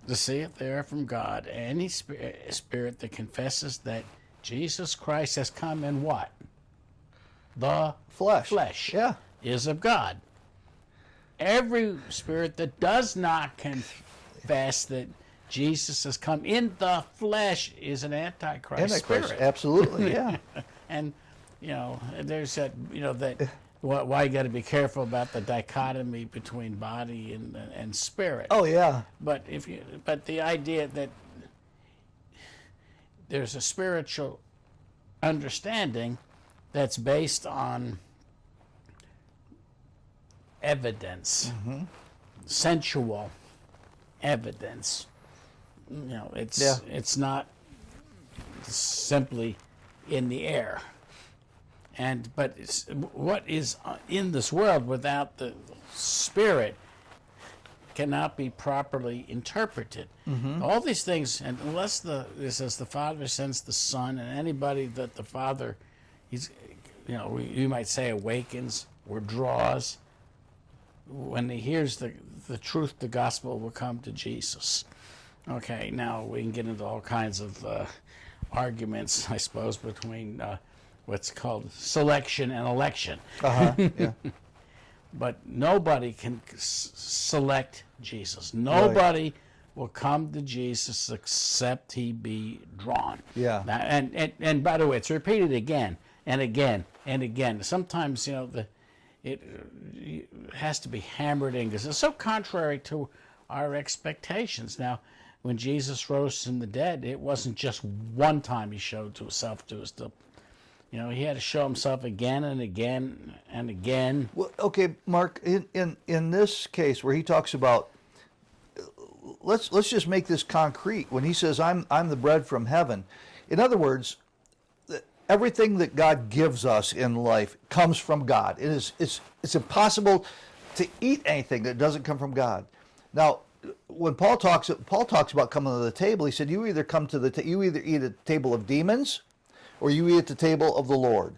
[SPEAKER 2] to see if they are from God. Any spirit that confesses that Jesus Christ has come in what? The flesh
[SPEAKER 1] Yeah.
[SPEAKER 2] is of God. Every spirit that does not confess that Jesus has come in the flesh is an antichrist spirit.
[SPEAKER 1] Absolutely, yeah.
[SPEAKER 2] And there's that why you got to be careful about the dichotomy between body and spirit.
[SPEAKER 1] Oh yeah.
[SPEAKER 2] But the idea that there's a spiritual understanding that's based on evidence, sensual evidence. It's not simply in the air. But what is in this world without the Spirit cannot be properly interpreted. All these things, and unless it says the Father sends the Son, and anybody that the Father, you might say awakens or draws, when he hears the truth, the gospel will come to Jesus. Okay, now we can get into all kinds of arguments, I suppose, between what's called selection and election.
[SPEAKER 1] Yeah.
[SPEAKER 2] But nobody can select Jesus. Nobody will come to Jesus except he be drawn.
[SPEAKER 1] Yeah.
[SPEAKER 2] And by the way, it's repeated again and again and again. Sometimes, it has to be hammered in because it's so contrary to our expectations. Now, when Jesus rose from the dead, it wasn't just one time he showed himself to us. He had to show himself again and again and again.
[SPEAKER 1] Well, okay, Mark, in this case where he talks about, let's just make this concrete. When he says, I'm the bread from heaven, in other words, everything that God gives us in life comes from God. It's impossible to eat anything that doesn't come from God. Now, when Paul talks about coming to the table, he said you either eat at the table of demons or you eat at the table of the Lord.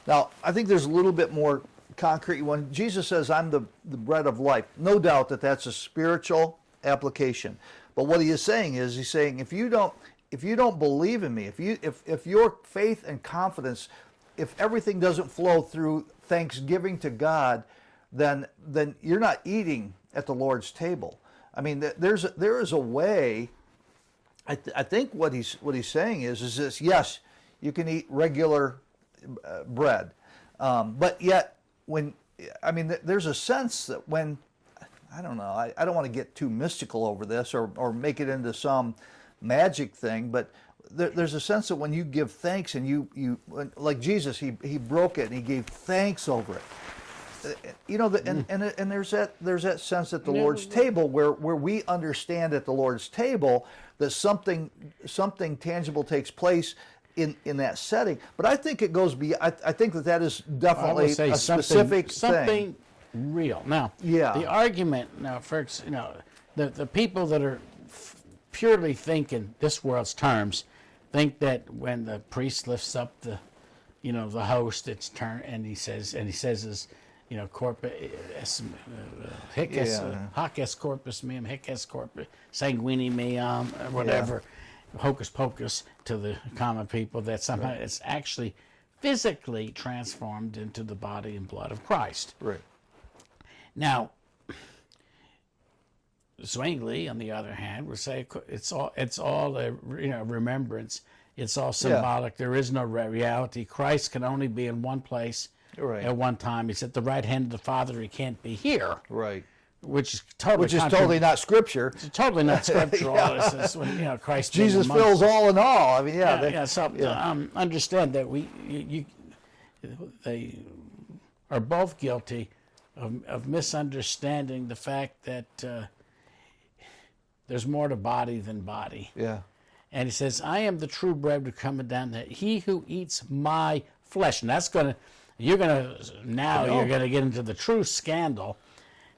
[SPEAKER 1] Now, I think there's a little bit more concrete. When Jesus says, I'm the bread of life, no doubt that's a spiritual application. But what he is saying is, he's saying, if you don't believe in me, if your faith and confidence, if everything doesn't flow through thanksgiving to God, then you're not eating at the Lord's table. I mean, there is a way. I think what he's saying is this: yes, you can eat regular bread, but yet there's a sense that when, I don't know, I don't want to get too mystical over this or make it into some magic thing, but there's a sense that when you give thanks and you like Jesus, he broke it and he gave thanks over it. And there's that sense at the Lord's table where we understand at the Lord's table that something tangible takes place in that setting. But I think it goes beyond. I think that is definitely a specific
[SPEAKER 2] something real. Now,
[SPEAKER 1] yeah.
[SPEAKER 2] The argument now, folks, the people that are purely thinking this world's terms think that when the priest lifts up the host, it's turned, and he says his corpus hic hoc est corpus meum, hic est corpus sanguine meum, whatever, hocus pocus to the common people, that somehow it's actually physically transformed into the body and blood of Christ.
[SPEAKER 1] Right.
[SPEAKER 2] Now, Zwingli, on the other hand, would say it's all a remembrance. It's all symbolic. There is no reality. Christ can only be in one place at one time. He's at the right hand of the Father. He can't be here.
[SPEAKER 1] Right.
[SPEAKER 2] Which is totally
[SPEAKER 1] not Scripture.
[SPEAKER 2] It's totally not scriptural. It's when Christ.
[SPEAKER 1] Jesus fills all in all. I mean,
[SPEAKER 2] understand that they are both guilty of misunderstanding the fact that there's more to body than body.
[SPEAKER 1] Yeah.
[SPEAKER 2] And he says, I am the true bread to come down there. He who eats my flesh. And that's you're going to get into the true scandal.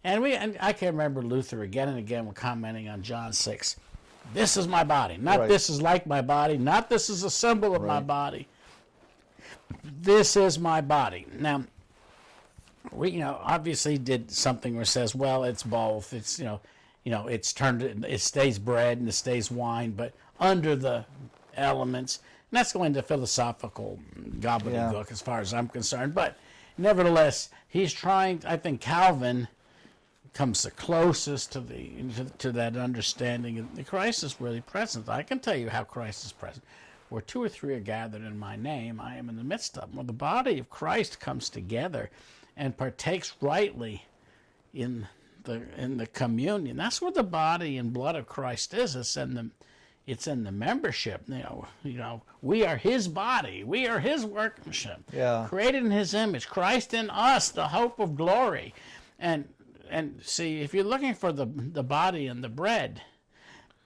[SPEAKER 2] And I can remember Luther again and again commenting on John 6. This is my body. Not
[SPEAKER 1] right.
[SPEAKER 2] This is like my body. Not this is a symbol of my body. This is my body. Now, we obviously did something where it says, well, it's both. It's it stays bread and it stays wine, but under the elements. And that's going to philosophical gobbledygook as far as I'm concerned. But nevertheless, he's trying. I think Calvin comes the closest to that understanding. Christ is really present. I can tell you how Christ is present. Where two or three are gathered in my name, I am in the midst of them. Well, the body of Christ comes together and partakes rightly in the communion. That's what the body and blood of Christ is. It's in the membership. We are His body. We are His workmanship.
[SPEAKER 1] Yeah.
[SPEAKER 2] Created in His image. Christ in us, the hope of glory. And see, if you're looking for the body and the bread,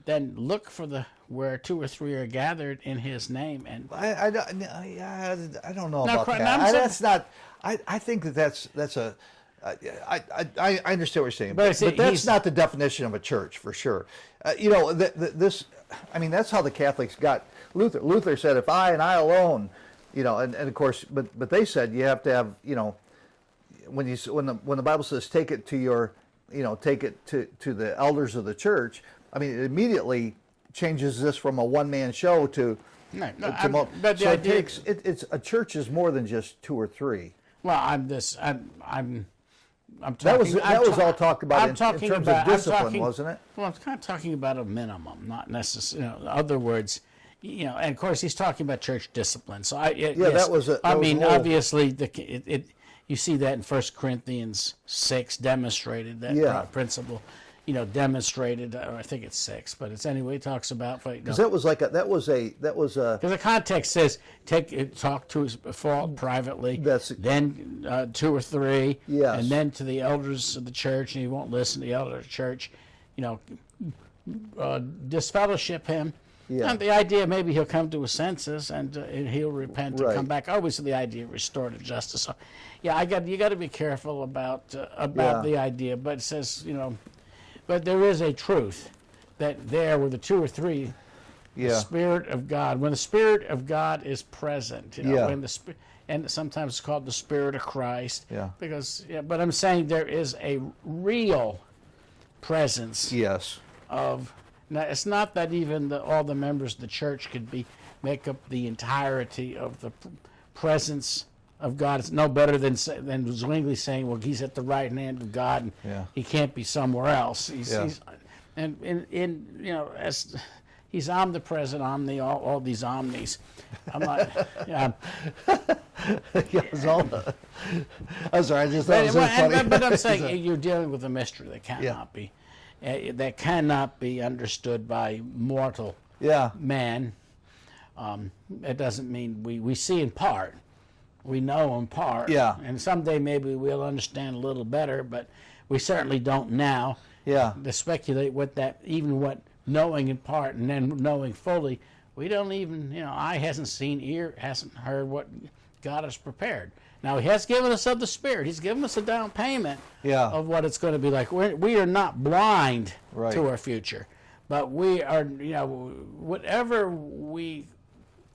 [SPEAKER 2] then look for where two or three are gathered in His name. And
[SPEAKER 1] I don't know about that. That's not. I think that's a. I understand what you're saying, but that's not the definition of a church for sure. This. I mean, that's how the Catholics got Luther. Luther said, "If I and I alone," and of course, but they said you have to have, when the Bible says take it to the elders of the church. I mean, it immediately changes this from a one-man show to.
[SPEAKER 2] But
[SPEAKER 1] so it's a church is more than just two or three.
[SPEAKER 2] Well, I'm talking.
[SPEAKER 1] That was all talked about in terms of discipline, wasn't it?
[SPEAKER 2] Well, I'm kind of talking about a minimum, not necessarily. In other words, and of course he's talking about church discipline. So obviously you see that in 1 Corinthians 6 demonstrated that principle. Demonstrated, or I think it's 6, but it's anyway. It talks about
[SPEAKER 1] because that was because
[SPEAKER 2] the context says talk to his fault privately, then 2 or 3, and then to the elders of the church, and he won't listen to the elder of the church, disfellowship him. Yeah. And the idea maybe he'll come to his senses and he'll repent and come back. Always the idea of restorative justice. So, you got to be careful about the idea, but it says But there is a truth that there were the 2 or 3, the Spirit of God. When the Spirit of God is present, when and sometimes it's called the Spirit of Christ. Yeah. But I'm saying there is a real presence.
[SPEAKER 1] Yes.
[SPEAKER 2] Now it's not that even all the members of the church could make up the entirety of the presence of God. It's no better than Zwingli saying, well, he's at the right hand of God and he can't be somewhere else. He's he's omnipresent, all these omnis. I'm not.
[SPEAKER 1] I'm sorry, I just thought it was so funny.
[SPEAKER 2] But I'm saying you're dealing with a mystery that cannot be understood by mortal man. It doesn't mean we see in part. We know in part, and someday maybe we'll understand a little better, but we certainly don't now. Yeah. To speculate what knowing in part and then knowing fully, we don't even, eye hasn't seen, ear hasn't heard what God has prepared. Now, He has given us of the Spirit. He's given us a down payment of what it's going to be like. We are not blind to our future, but we are, whatever we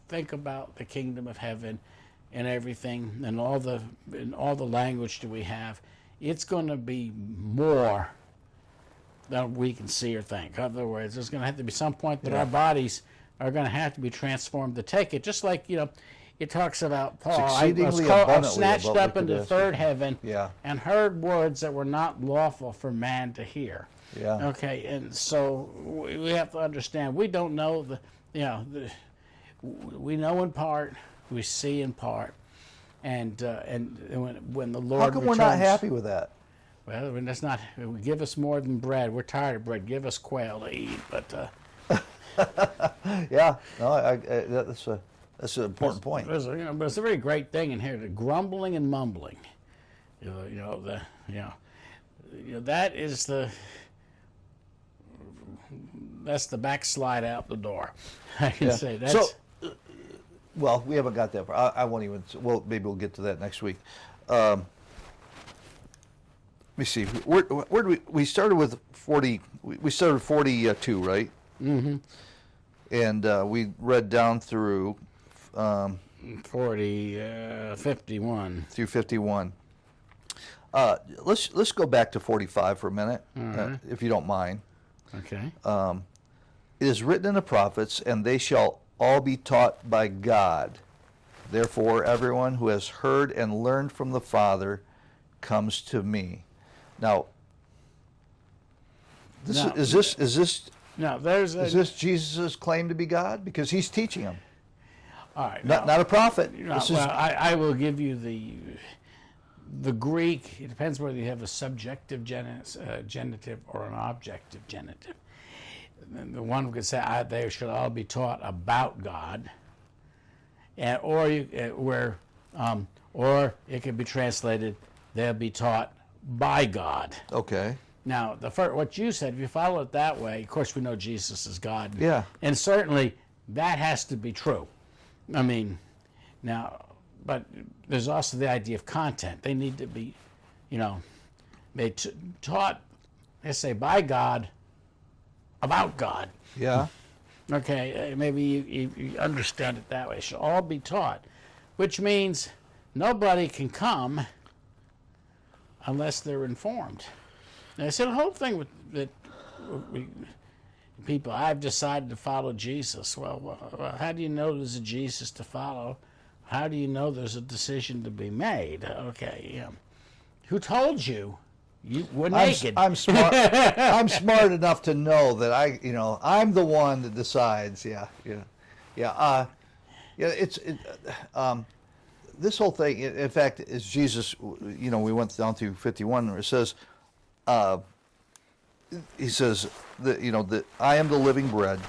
[SPEAKER 2] think about the kingdom of heaven and everything and all the language that we have, it's going to be more than we can see or think. In other words, there's going to have to be some point that our bodies are going to have to be transformed to take it. Just like, it talks about Paul. I was snatched up into the third heaven and heard words that were not lawful for man to hear. Yeah. Okay, and so we have to understand, we don't know we know in part, we see in part, and when the Lord
[SPEAKER 1] how come
[SPEAKER 2] returns,
[SPEAKER 1] we're not happy with that?
[SPEAKER 2] Well, that's not. Give us more than bread. We're tired of bread. Give us quail to eat. But
[SPEAKER 1] that's an important point.
[SPEAKER 2] But it's a very great thing in here. The grumbling and mumbling, That is that's the backslide out the door. I can say that's.
[SPEAKER 1] So, well, we haven't got that far. I won't even. Well, maybe we'll get to that next week. Let me see. Where do we started with 40? We started with 42, right?
[SPEAKER 2] Mm-hmm.
[SPEAKER 1] And we read down through
[SPEAKER 2] 51
[SPEAKER 1] through 51. Let's go back to 45 for a minute, if you don't mind.
[SPEAKER 2] Okay.
[SPEAKER 1] It is written in the prophets, and they shall all be taught by God. Therefore, everyone who has heard and learned from the Father comes to me. Now, is this Jesus' claim to be God? Because he's teaching them.
[SPEAKER 2] All right.
[SPEAKER 1] Not a prophet.
[SPEAKER 2] I will give you the Greek. It depends whether you have a subjective genitive or an objective genitive. The one could say they should all be taught about God, or it could be translated they'll be taught by God.
[SPEAKER 1] Okay.
[SPEAKER 2] Now, what you said, if you follow it that way, of course we know Jesus is God.
[SPEAKER 1] Yeah.
[SPEAKER 2] And certainly that has to be true. I mean, but there's also the idea of content. They need to be, taught, let's say, by God, about God.
[SPEAKER 1] Yeah.
[SPEAKER 2] Okay, maybe you understand it that way. It should all be taught, which means nobody can come unless they're informed. And I said the whole thing people, I've decided to follow Jesus. Well, how do you know there's a Jesus to follow? How do you know there's a decision to be made? Okay, who told you? You were naked.
[SPEAKER 1] I'm smart. I'm smart enough to know that I'm the one that decides. Yeah. This whole thing, in fact, is Jesus. We went down through 51 where it says, he says that I am the living bread,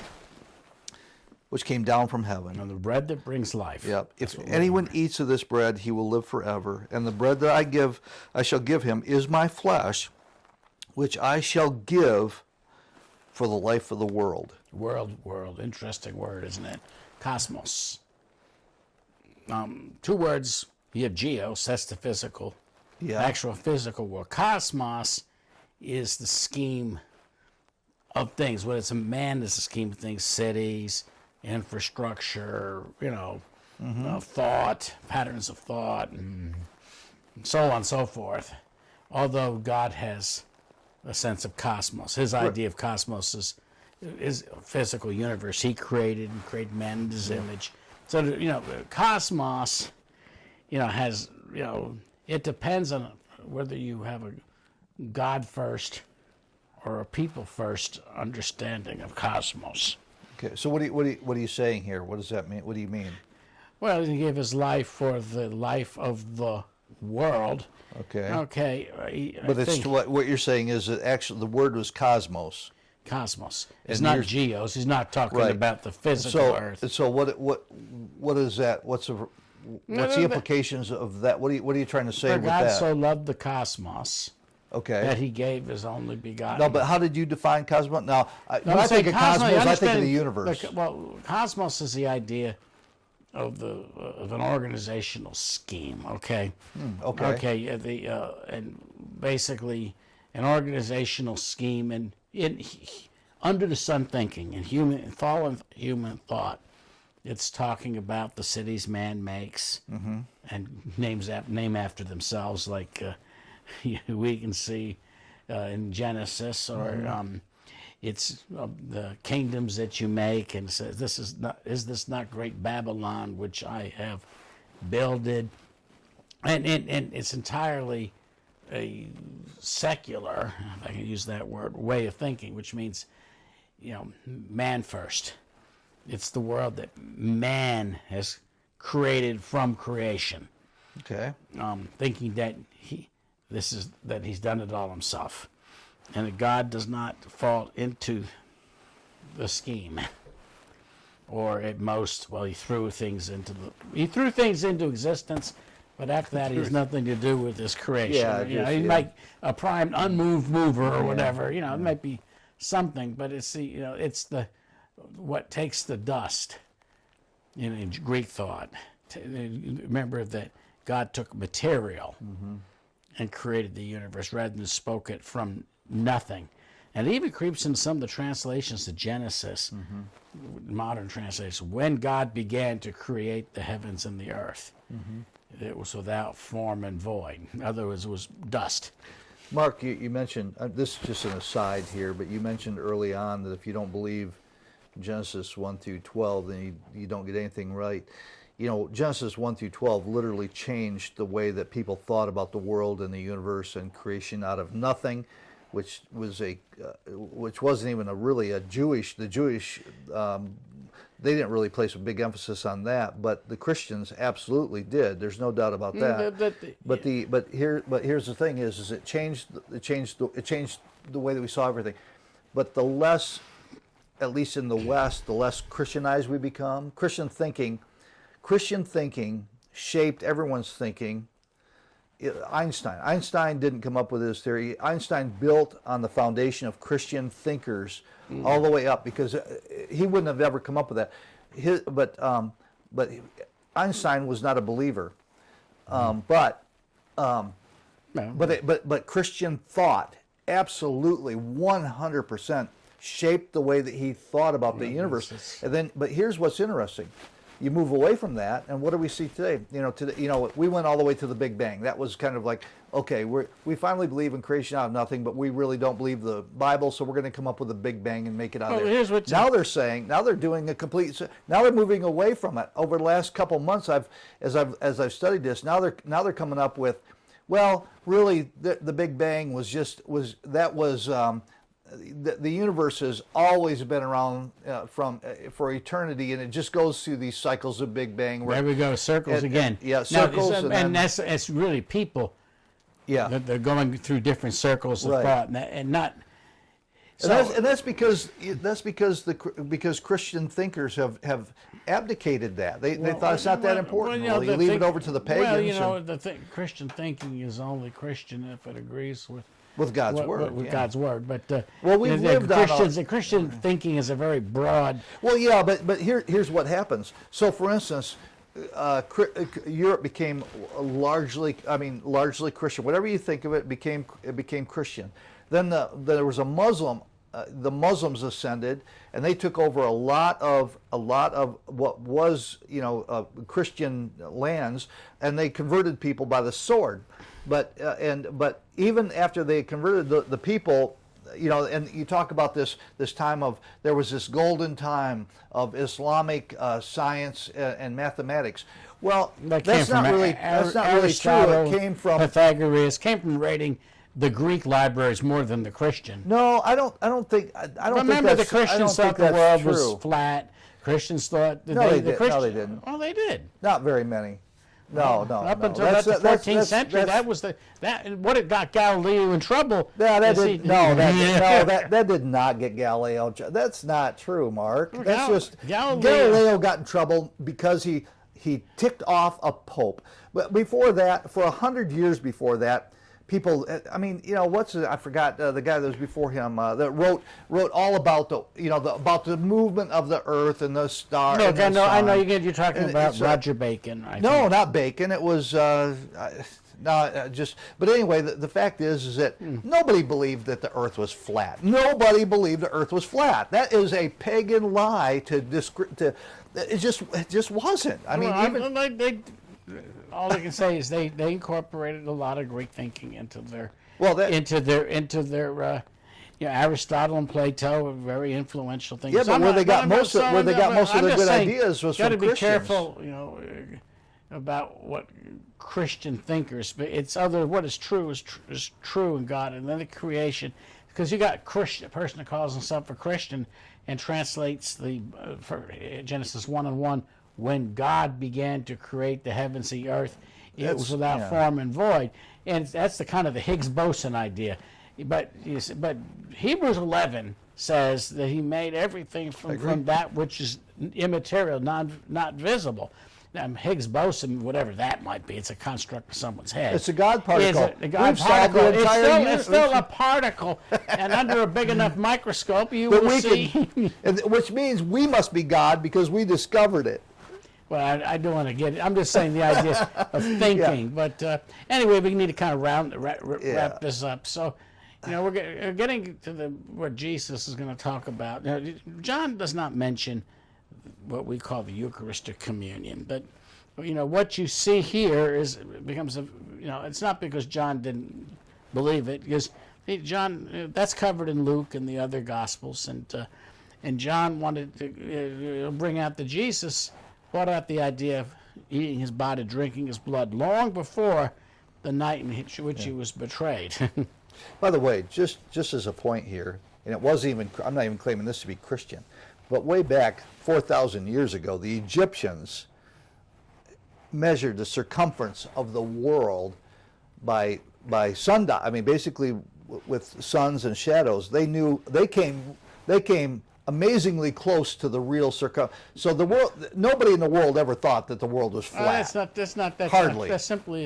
[SPEAKER 1] which came down from heaven.
[SPEAKER 2] And the bread that brings life.
[SPEAKER 1] Yep. If anyone eats of this bread, he will live forever. And the bread that I shall give him is my flesh, which I shall give for the life of the world.
[SPEAKER 2] World. Interesting word, isn't it? Cosmos. 2 words. You have geos, that's the physical.
[SPEAKER 1] Yeah.
[SPEAKER 2] Actual physical world. Cosmos is the scheme of things. What it's a man is the scheme of things, cities, infrastructure, thought, patterns of thought, and so on and so forth. Although God has a sense of cosmos. His idea of cosmos is a physical universe. He created man in his image. So, cosmos, has, it depends on whether you have a God first or a people first understanding of cosmos.
[SPEAKER 1] Okay, so what are you saying here? What does that mean? What do you mean?
[SPEAKER 2] Well, he gave his life for the life of the world.
[SPEAKER 1] Okay.
[SPEAKER 2] Okay.
[SPEAKER 1] But what you're saying is that actually the word was cosmos.
[SPEAKER 2] Cosmos. It's not geos. He's not talking about the physical earth.
[SPEAKER 1] So what is that? What's the implications of that? What are you trying to say with
[SPEAKER 2] God
[SPEAKER 1] that?
[SPEAKER 2] so loved the cosmos.
[SPEAKER 1] Okay.
[SPEAKER 2] That he gave his only begotten.
[SPEAKER 1] No, but how did you define cosmos? Now, when I think of cosmos, I think of the universe.
[SPEAKER 2] Cosmos is the idea of an organizational scheme. Okay.
[SPEAKER 1] Okay.
[SPEAKER 2] Okay. And basically an organizational scheme and under the sun thinking and fallen human thought. It's talking about the cities man makes and name after themselves, like we can see in Genesis, or it's the kingdoms that you make, and says, "Is this not great Babylon which I have builded?" And it's entirely a secular, if I can use that word, way of thinking, which means, man first. It's the world that man has created from creation.
[SPEAKER 1] Okay.
[SPEAKER 2] Thinking that he's done it all himself, and that God does not fall into the scheme, or at most, he threw things into existence, But after that, he has nothing to do with this creation.
[SPEAKER 1] Yeah,
[SPEAKER 2] you know,
[SPEAKER 1] just-
[SPEAKER 2] he
[SPEAKER 1] yeah.
[SPEAKER 2] might a prime unmoved mover or whatever. You know, it might be something, but it's the it's the what takes the dust. In Greek thought, remember that God took material and created the universe rather than spoke it from nothing. And it even creeps in some of the translations to Genesis, modern translations, when God began to create the heavens and the earth. It was without form and void. In other words, it was dust.
[SPEAKER 1] Mark, you mentioned, this is just an aside here, but you mentioned early on that if you don't believe Genesis 1 through 12, then you don't get anything right. You know, Genesis 1 through 12 literally changed the way that people thought about the world and the universe and creation out of nothing, which wasn't even the Jewish, they didn't really place a big emphasis on that, but the Christians absolutely did. There's no doubt about that. But here's the thing: is it changed the way that we saw everything. But the less, at least in the West, the less Christianized we become. Christian thinking shaped everyone's thinking. Einstein didn't come up with his theory. Einstein built on the foundation of Christian thinkers all the way up, because he wouldn't have ever come up with that. But Einstein was not a believer. But Christian thought absolutely 100% shaped the way that he thought about the universe. But here's what's interesting. You move away from that, and what do we see today? We went all the way to the Big Bang. That was kind of like, okay, we finally believe in creation out of nothing, but we really don't believe the Bible, so we're going to come up with a Big Bang and make it out of there. Now they're doing a complete. Now they're moving away from it. Over the last couple of months, as I've studied this, now they're coming up with, well, really, the Big Bang the universe has always been around for eternity, and it just goes through these cycles of Big Bang.
[SPEAKER 2] There we go, circles again.
[SPEAKER 1] Circles.
[SPEAKER 2] That's really people.
[SPEAKER 1] Yeah,
[SPEAKER 2] that they're going through different circles of thought, and not.
[SPEAKER 1] That's because Christian thinkers have abdicated that. They thought it's not that important. You leave it over to the pagans.
[SPEAKER 2] Well, Christian thinking is only Christian if it agrees with
[SPEAKER 1] God's word.
[SPEAKER 2] With God's word, but
[SPEAKER 1] we've lived on
[SPEAKER 2] Christian thinking is a very broad.
[SPEAKER 1] Well, yeah, but here's what happens. So, for instance, Europe became largely Christian. Whatever you think of it, became Christian. Then there was a Muslim. The Muslims ascended, and they took over a lot of what was Christian lands, and they converted people by the sword. But even after they converted the people, and you talk about this time of, there was this golden time of Islamic science and mathematics. Well, that's not really true. It came from
[SPEAKER 2] Pythagoras, came from reading the Greek libraries more than the Christian.
[SPEAKER 1] No, I don't think.
[SPEAKER 2] Remember, the Christians thought the world was flat. Christians thought
[SPEAKER 1] no, they didn't.
[SPEAKER 2] Well, they did.
[SPEAKER 1] Not very many. No.
[SPEAKER 2] Up until the 14th century, that was what it got Galileo in trouble.
[SPEAKER 1] That did not get Galileo. That's not true, Mark. Galileo got in trouble because he ticked off a pope. But before that, for 100 years before that, people, I forgot the guy that was before him that wrote all about about the movement of the earth and the stars.
[SPEAKER 2] I know you're talking about Roger Bacon.
[SPEAKER 1] No, not Bacon. It was But anyway, the fact is that nobody believed that the earth was flat. Nobody believed the earth was flat. That is a pagan lie it just wasn't.
[SPEAKER 2] All I can say is they incorporated a lot of Greek thinking into their Aristotle and Plato were very influential things.
[SPEAKER 1] Yeah, but where they got most of their good ideas was from Christians.
[SPEAKER 2] Got to be careful, about what Christian thinkers. But it's what is true is true in God, and then the creation. Because you got a person that calls himself a Christian and translates the Genesis 1:1. When God began to create the heavens and the earth, it was without form and void. And that's the kind of the Higgs boson idea. But Hebrews 11 says that he made everything from that which is immaterial, not visible. Higgs boson, whatever that might be, it's a construct of someone's head.
[SPEAKER 1] It's a God particle.
[SPEAKER 2] It's a God
[SPEAKER 1] We've solved
[SPEAKER 2] particle.
[SPEAKER 1] the entire universe.
[SPEAKER 2] It's still a particle, and under a big enough microscope, you
[SPEAKER 1] But
[SPEAKER 2] will
[SPEAKER 1] we
[SPEAKER 2] see.
[SPEAKER 1] which means we must be God because we discovered it.
[SPEAKER 2] Well, I don't want to get it. I'm just saying the idea of thinking. But anyway, we need to kind of wrap this up. So, we're getting to what Jesus is going to talk about. Now, John does not mention what we call the Eucharistic communion, but what you see here becomes it's not because John didn't believe it, because John, that's covered in Luke and the other Gospels, and John wanted to bring out the Jesus. Brought out the idea of eating his body, drinking his blood, long before the night in which he was betrayed.
[SPEAKER 1] By the way, just as a point here, and I'm not even claiming this to be Christian, but way back 4,000 years ago, the Egyptians measured the circumference of the world by sundial. I mean, basically with suns and shadows. They came amazingly close to the real circumference. So the world, nobody in the world ever thought that the world was flat.
[SPEAKER 2] That's not
[SPEAKER 1] Hardly.
[SPEAKER 2] That simply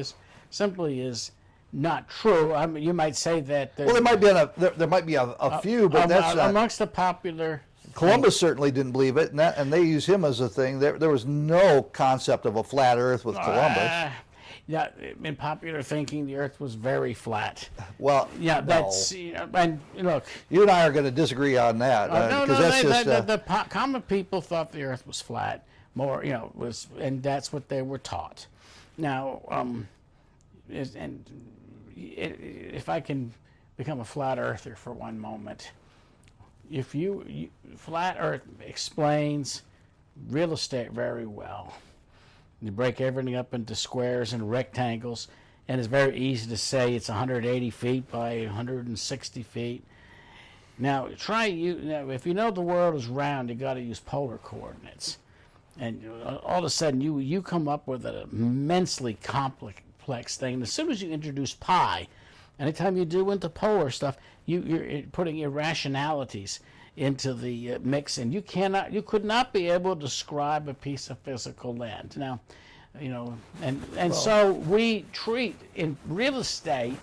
[SPEAKER 2] is not true. I mean, you might say that.
[SPEAKER 1] Well, there might be a few, but that's not.
[SPEAKER 2] Amongst the popular.
[SPEAKER 1] Columbus certainly didn't believe it, and they use him as a thing. There was no concept of a flat Earth with Columbus.
[SPEAKER 2] Yeah, in popular thinking, the Earth was very flat.
[SPEAKER 1] Well,
[SPEAKER 2] yeah, that's and look.
[SPEAKER 1] You and I are going to disagree on that
[SPEAKER 2] the common people thought the Earth was flat. And that's what they were taught. Now, if I can become a flat earther for one moment, if you flat Earth explains real estate very well. You break everything up into squares and rectangles, and it's very easy to say it's 180 feet by 160 feet. Now, if you know the world is round, you got to use polar coordinates, and all of a sudden you come up with an immensely complex thing. And as soon as you introduce pi, anytime you do into polar stuff, you're putting irrationalities into the mix, and you could not be able to describe a piece of physical land. Now, so we treat in real estate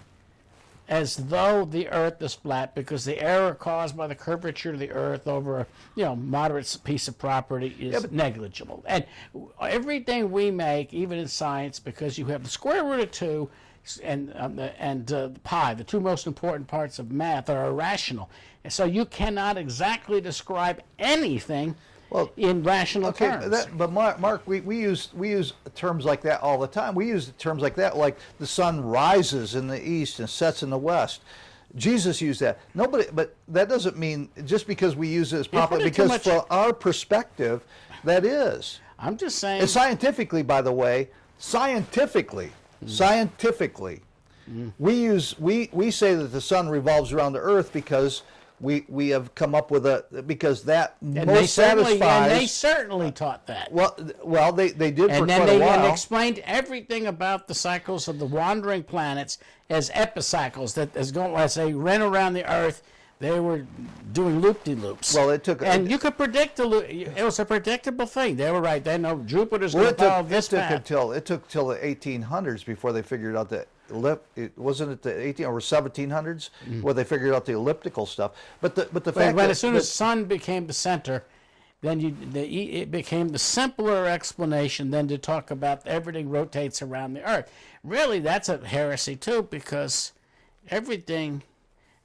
[SPEAKER 2] as though the Earth is flat because the error caused by the curvature of the Earth over a moderate piece of property is negligible. And everything we make, even in science, because you have the square root of 2 and pi, the two most important parts of math, are irrational. And so you cannot exactly describe anything in rational terms.
[SPEAKER 1] But Mark, we use terms like that all the time. We use terms like that, like the sun rises in the east and sets in the west. Jesus used that. But that doesn't mean just because we use it as popular, because from our perspective, that is.
[SPEAKER 2] I'm just saying.
[SPEAKER 1] And scientifically, by the way, scientifically, we say that the sun revolves around the earth because we have come up with because that most satisfies.
[SPEAKER 2] And they certainly taught that.
[SPEAKER 1] Well, they did for quite a while.
[SPEAKER 2] And explained everything about the cycles of the wandering planets as epicycles, that as they ran around the earth, they were doing loop-de-loops.
[SPEAKER 1] Well, it took,
[SPEAKER 2] and you could predict it was a predictable thing. They were right. They know Jupiter's going to follow this path.
[SPEAKER 1] It took till the 1800s before they figured out that wasn't it the 18 or 1700s where they figured out the elliptical stuff. But the fact that
[SPEAKER 2] as soon as the sun became the center, then it became the simpler explanation than to talk about everything rotates around the earth. Really, that's a heresy too, because everything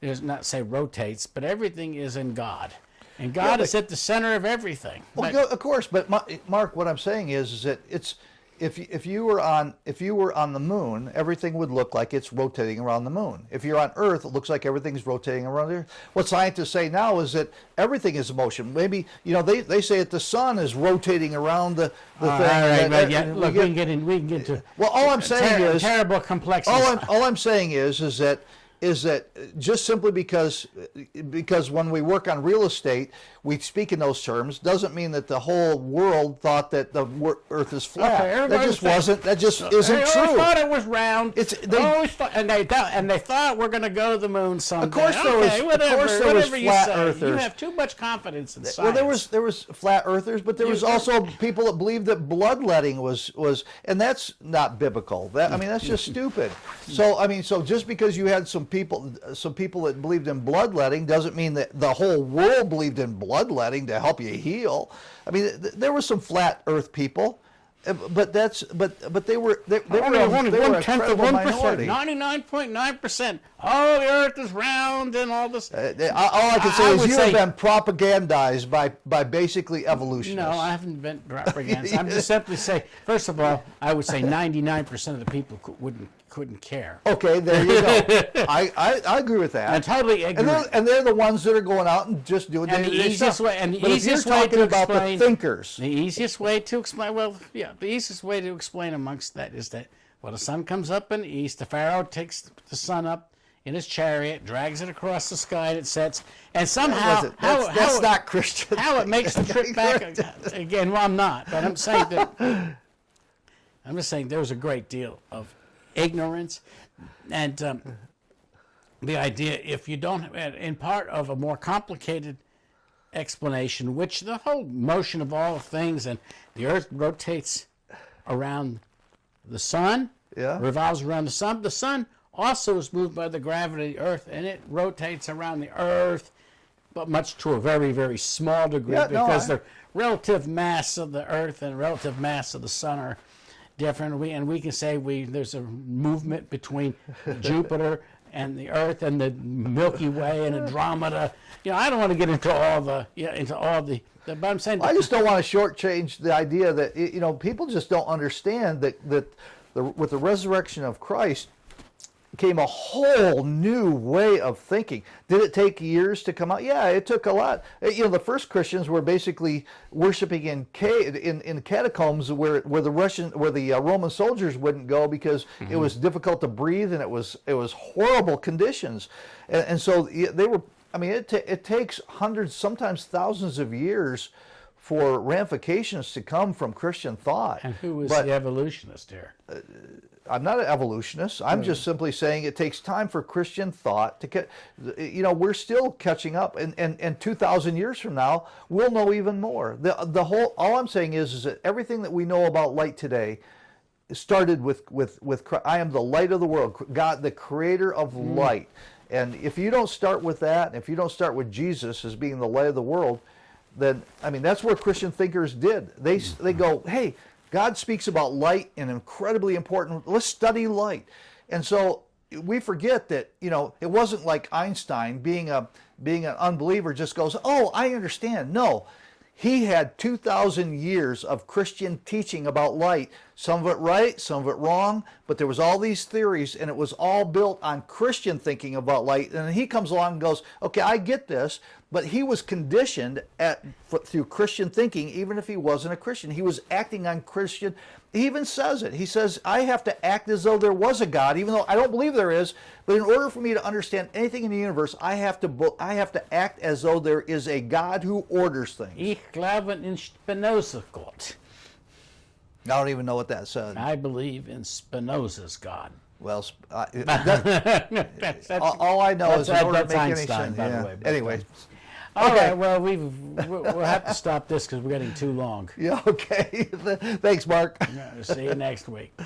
[SPEAKER 2] does not say rotates, but everything is in God, and God is at the center of everything.
[SPEAKER 1] Well, of course, but Mark, what I'm saying is that it's if you were on the moon, everything would look like it's rotating around the moon. If you're on Earth, it looks like everything's rotating around the Earth. What scientists say now is that everything is in motion. Maybe they say that the sun is rotating around the thing.
[SPEAKER 2] All right, look, we can get into.
[SPEAKER 1] Well, all I'm saying is
[SPEAKER 2] terrible complexity.
[SPEAKER 1] All I'm saying is that is that just simply because when we work on real estate, we speak in those terms, doesn't mean that the whole world thought that the Earth is flat.
[SPEAKER 2] Okay,
[SPEAKER 1] that just wasn't. That just isn't
[SPEAKER 2] they
[SPEAKER 1] true.
[SPEAKER 2] They thought it was round.
[SPEAKER 1] They
[SPEAKER 2] always thought, and they thought we're going to go to the moon someday.
[SPEAKER 1] Of course there was.
[SPEAKER 2] Whatever you
[SPEAKER 1] flat
[SPEAKER 2] say.
[SPEAKER 1] earthers.
[SPEAKER 2] You have too much confidence in science.
[SPEAKER 1] Well, there was flat earthers, but there was also people that believed that bloodletting was, and that's not biblical. I mean, that's just stupid. So just because you had some people that believed in bloodletting doesn't mean that the whole world believed in bloodletting to help you heal. I mean, there were some flat Earth people, but they were
[SPEAKER 2] only
[SPEAKER 1] a
[SPEAKER 2] 1/10 of 1%,
[SPEAKER 1] minority.
[SPEAKER 2] 99.9%. Oh, the Earth is round and all this.
[SPEAKER 1] All I can say is you have been propagandized by basically evolutionists.
[SPEAKER 2] No, I haven't been propagandized. I'm just simply saying. First of all, I would say 99% of the people couldn't care.
[SPEAKER 1] Okay, there you go. I agree with that.
[SPEAKER 2] I'm totally ignorant.
[SPEAKER 1] And they're the ones that are going out and just doing
[SPEAKER 2] And the easiest way,
[SPEAKER 1] but if you're talking about the thinkers,
[SPEAKER 2] the easiest way to explain, the easiest way to explain amongst that is that when the sun comes up in the east, the Pharaoh takes the sun up in his chariot, drags it across the sky, and it sets. And somehow,
[SPEAKER 1] that's not Christian.
[SPEAKER 2] How it makes the trip back again? Well, I'm not, but I'm saying that. I'm just saying there was a great deal of ignorance, and the idea, if you don't, in part of a more complicated explanation, which the whole motion of all things, and the Earth rotates around the sun, revolves around the sun. The sun also is moved by the gravity of the Earth, and it rotates around the Earth, but much to a very, very small degree, because the relative mass of the Earth and relative mass of the sun are different. We can say there's a movement between Jupiter and the Earth and the Milky Way and Andromeda. I don't want to get into all the. But I'm saying
[SPEAKER 1] I just don't want to shortchange the idea that people just don't understand that with the resurrection of Christ came a whole new way of thinking. Did it take years to come out? Yeah, it took a lot. The first Christians were basically worshiping in catacombs where the Roman soldiers wouldn't go because it was difficult to breathe and it was horrible conditions, and so they were. I mean, it takes hundreds, sometimes thousands of years for ramifications to come from Christian thought.
[SPEAKER 2] And who was the evolutionist here?
[SPEAKER 1] I'm not an evolutionist. I'm just simply saying it takes time for Christian thought to get. We're still catching up, and 2,000 years from now, we'll know even more. All I'm saying is that everything that we know about light today started with Christ. I am the light of the world. God, the creator of light. And if you don't start with that, and if you don't start with Jesus as being the light of the world, then that's where Christian thinkers did. They go, hey, God speaks about light and incredibly important. Let's study light. And so we forget that it wasn't like Einstein being an unbeliever just goes, oh, I understand. No, he had 2,000 years of Christian teaching about light. Some of it right, some of it wrong, but there was all these theories, and it was all built on Christian thinking about light. And then he comes along and goes, okay, I get this, but he was conditioned through Christian thinking, even if he wasn't a Christian. He was acting on Christian. He even says it. He says, I have to act as though there was a God, even though I don't believe there is. But in order for me to understand anything in the universe, I have to act as though there is a God who orders things.
[SPEAKER 2] Ich glaube in Spinoza Gott.
[SPEAKER 1] I don't even know what that said.
[SPEAKER 2] I believe in Spinoza's God.
[SPEAKER 1] Well, all I know is in order to make any sense.
[SPEAKER 2] By the way.
[SPEAKER 1] Anyway.
[SPEAKER 2] All right, well, we'll have to stop this because we're getting too long.
[SPEAKER 1] Yeah, okay. Thanks, Mark.
[SPEAKER 2] See you next week.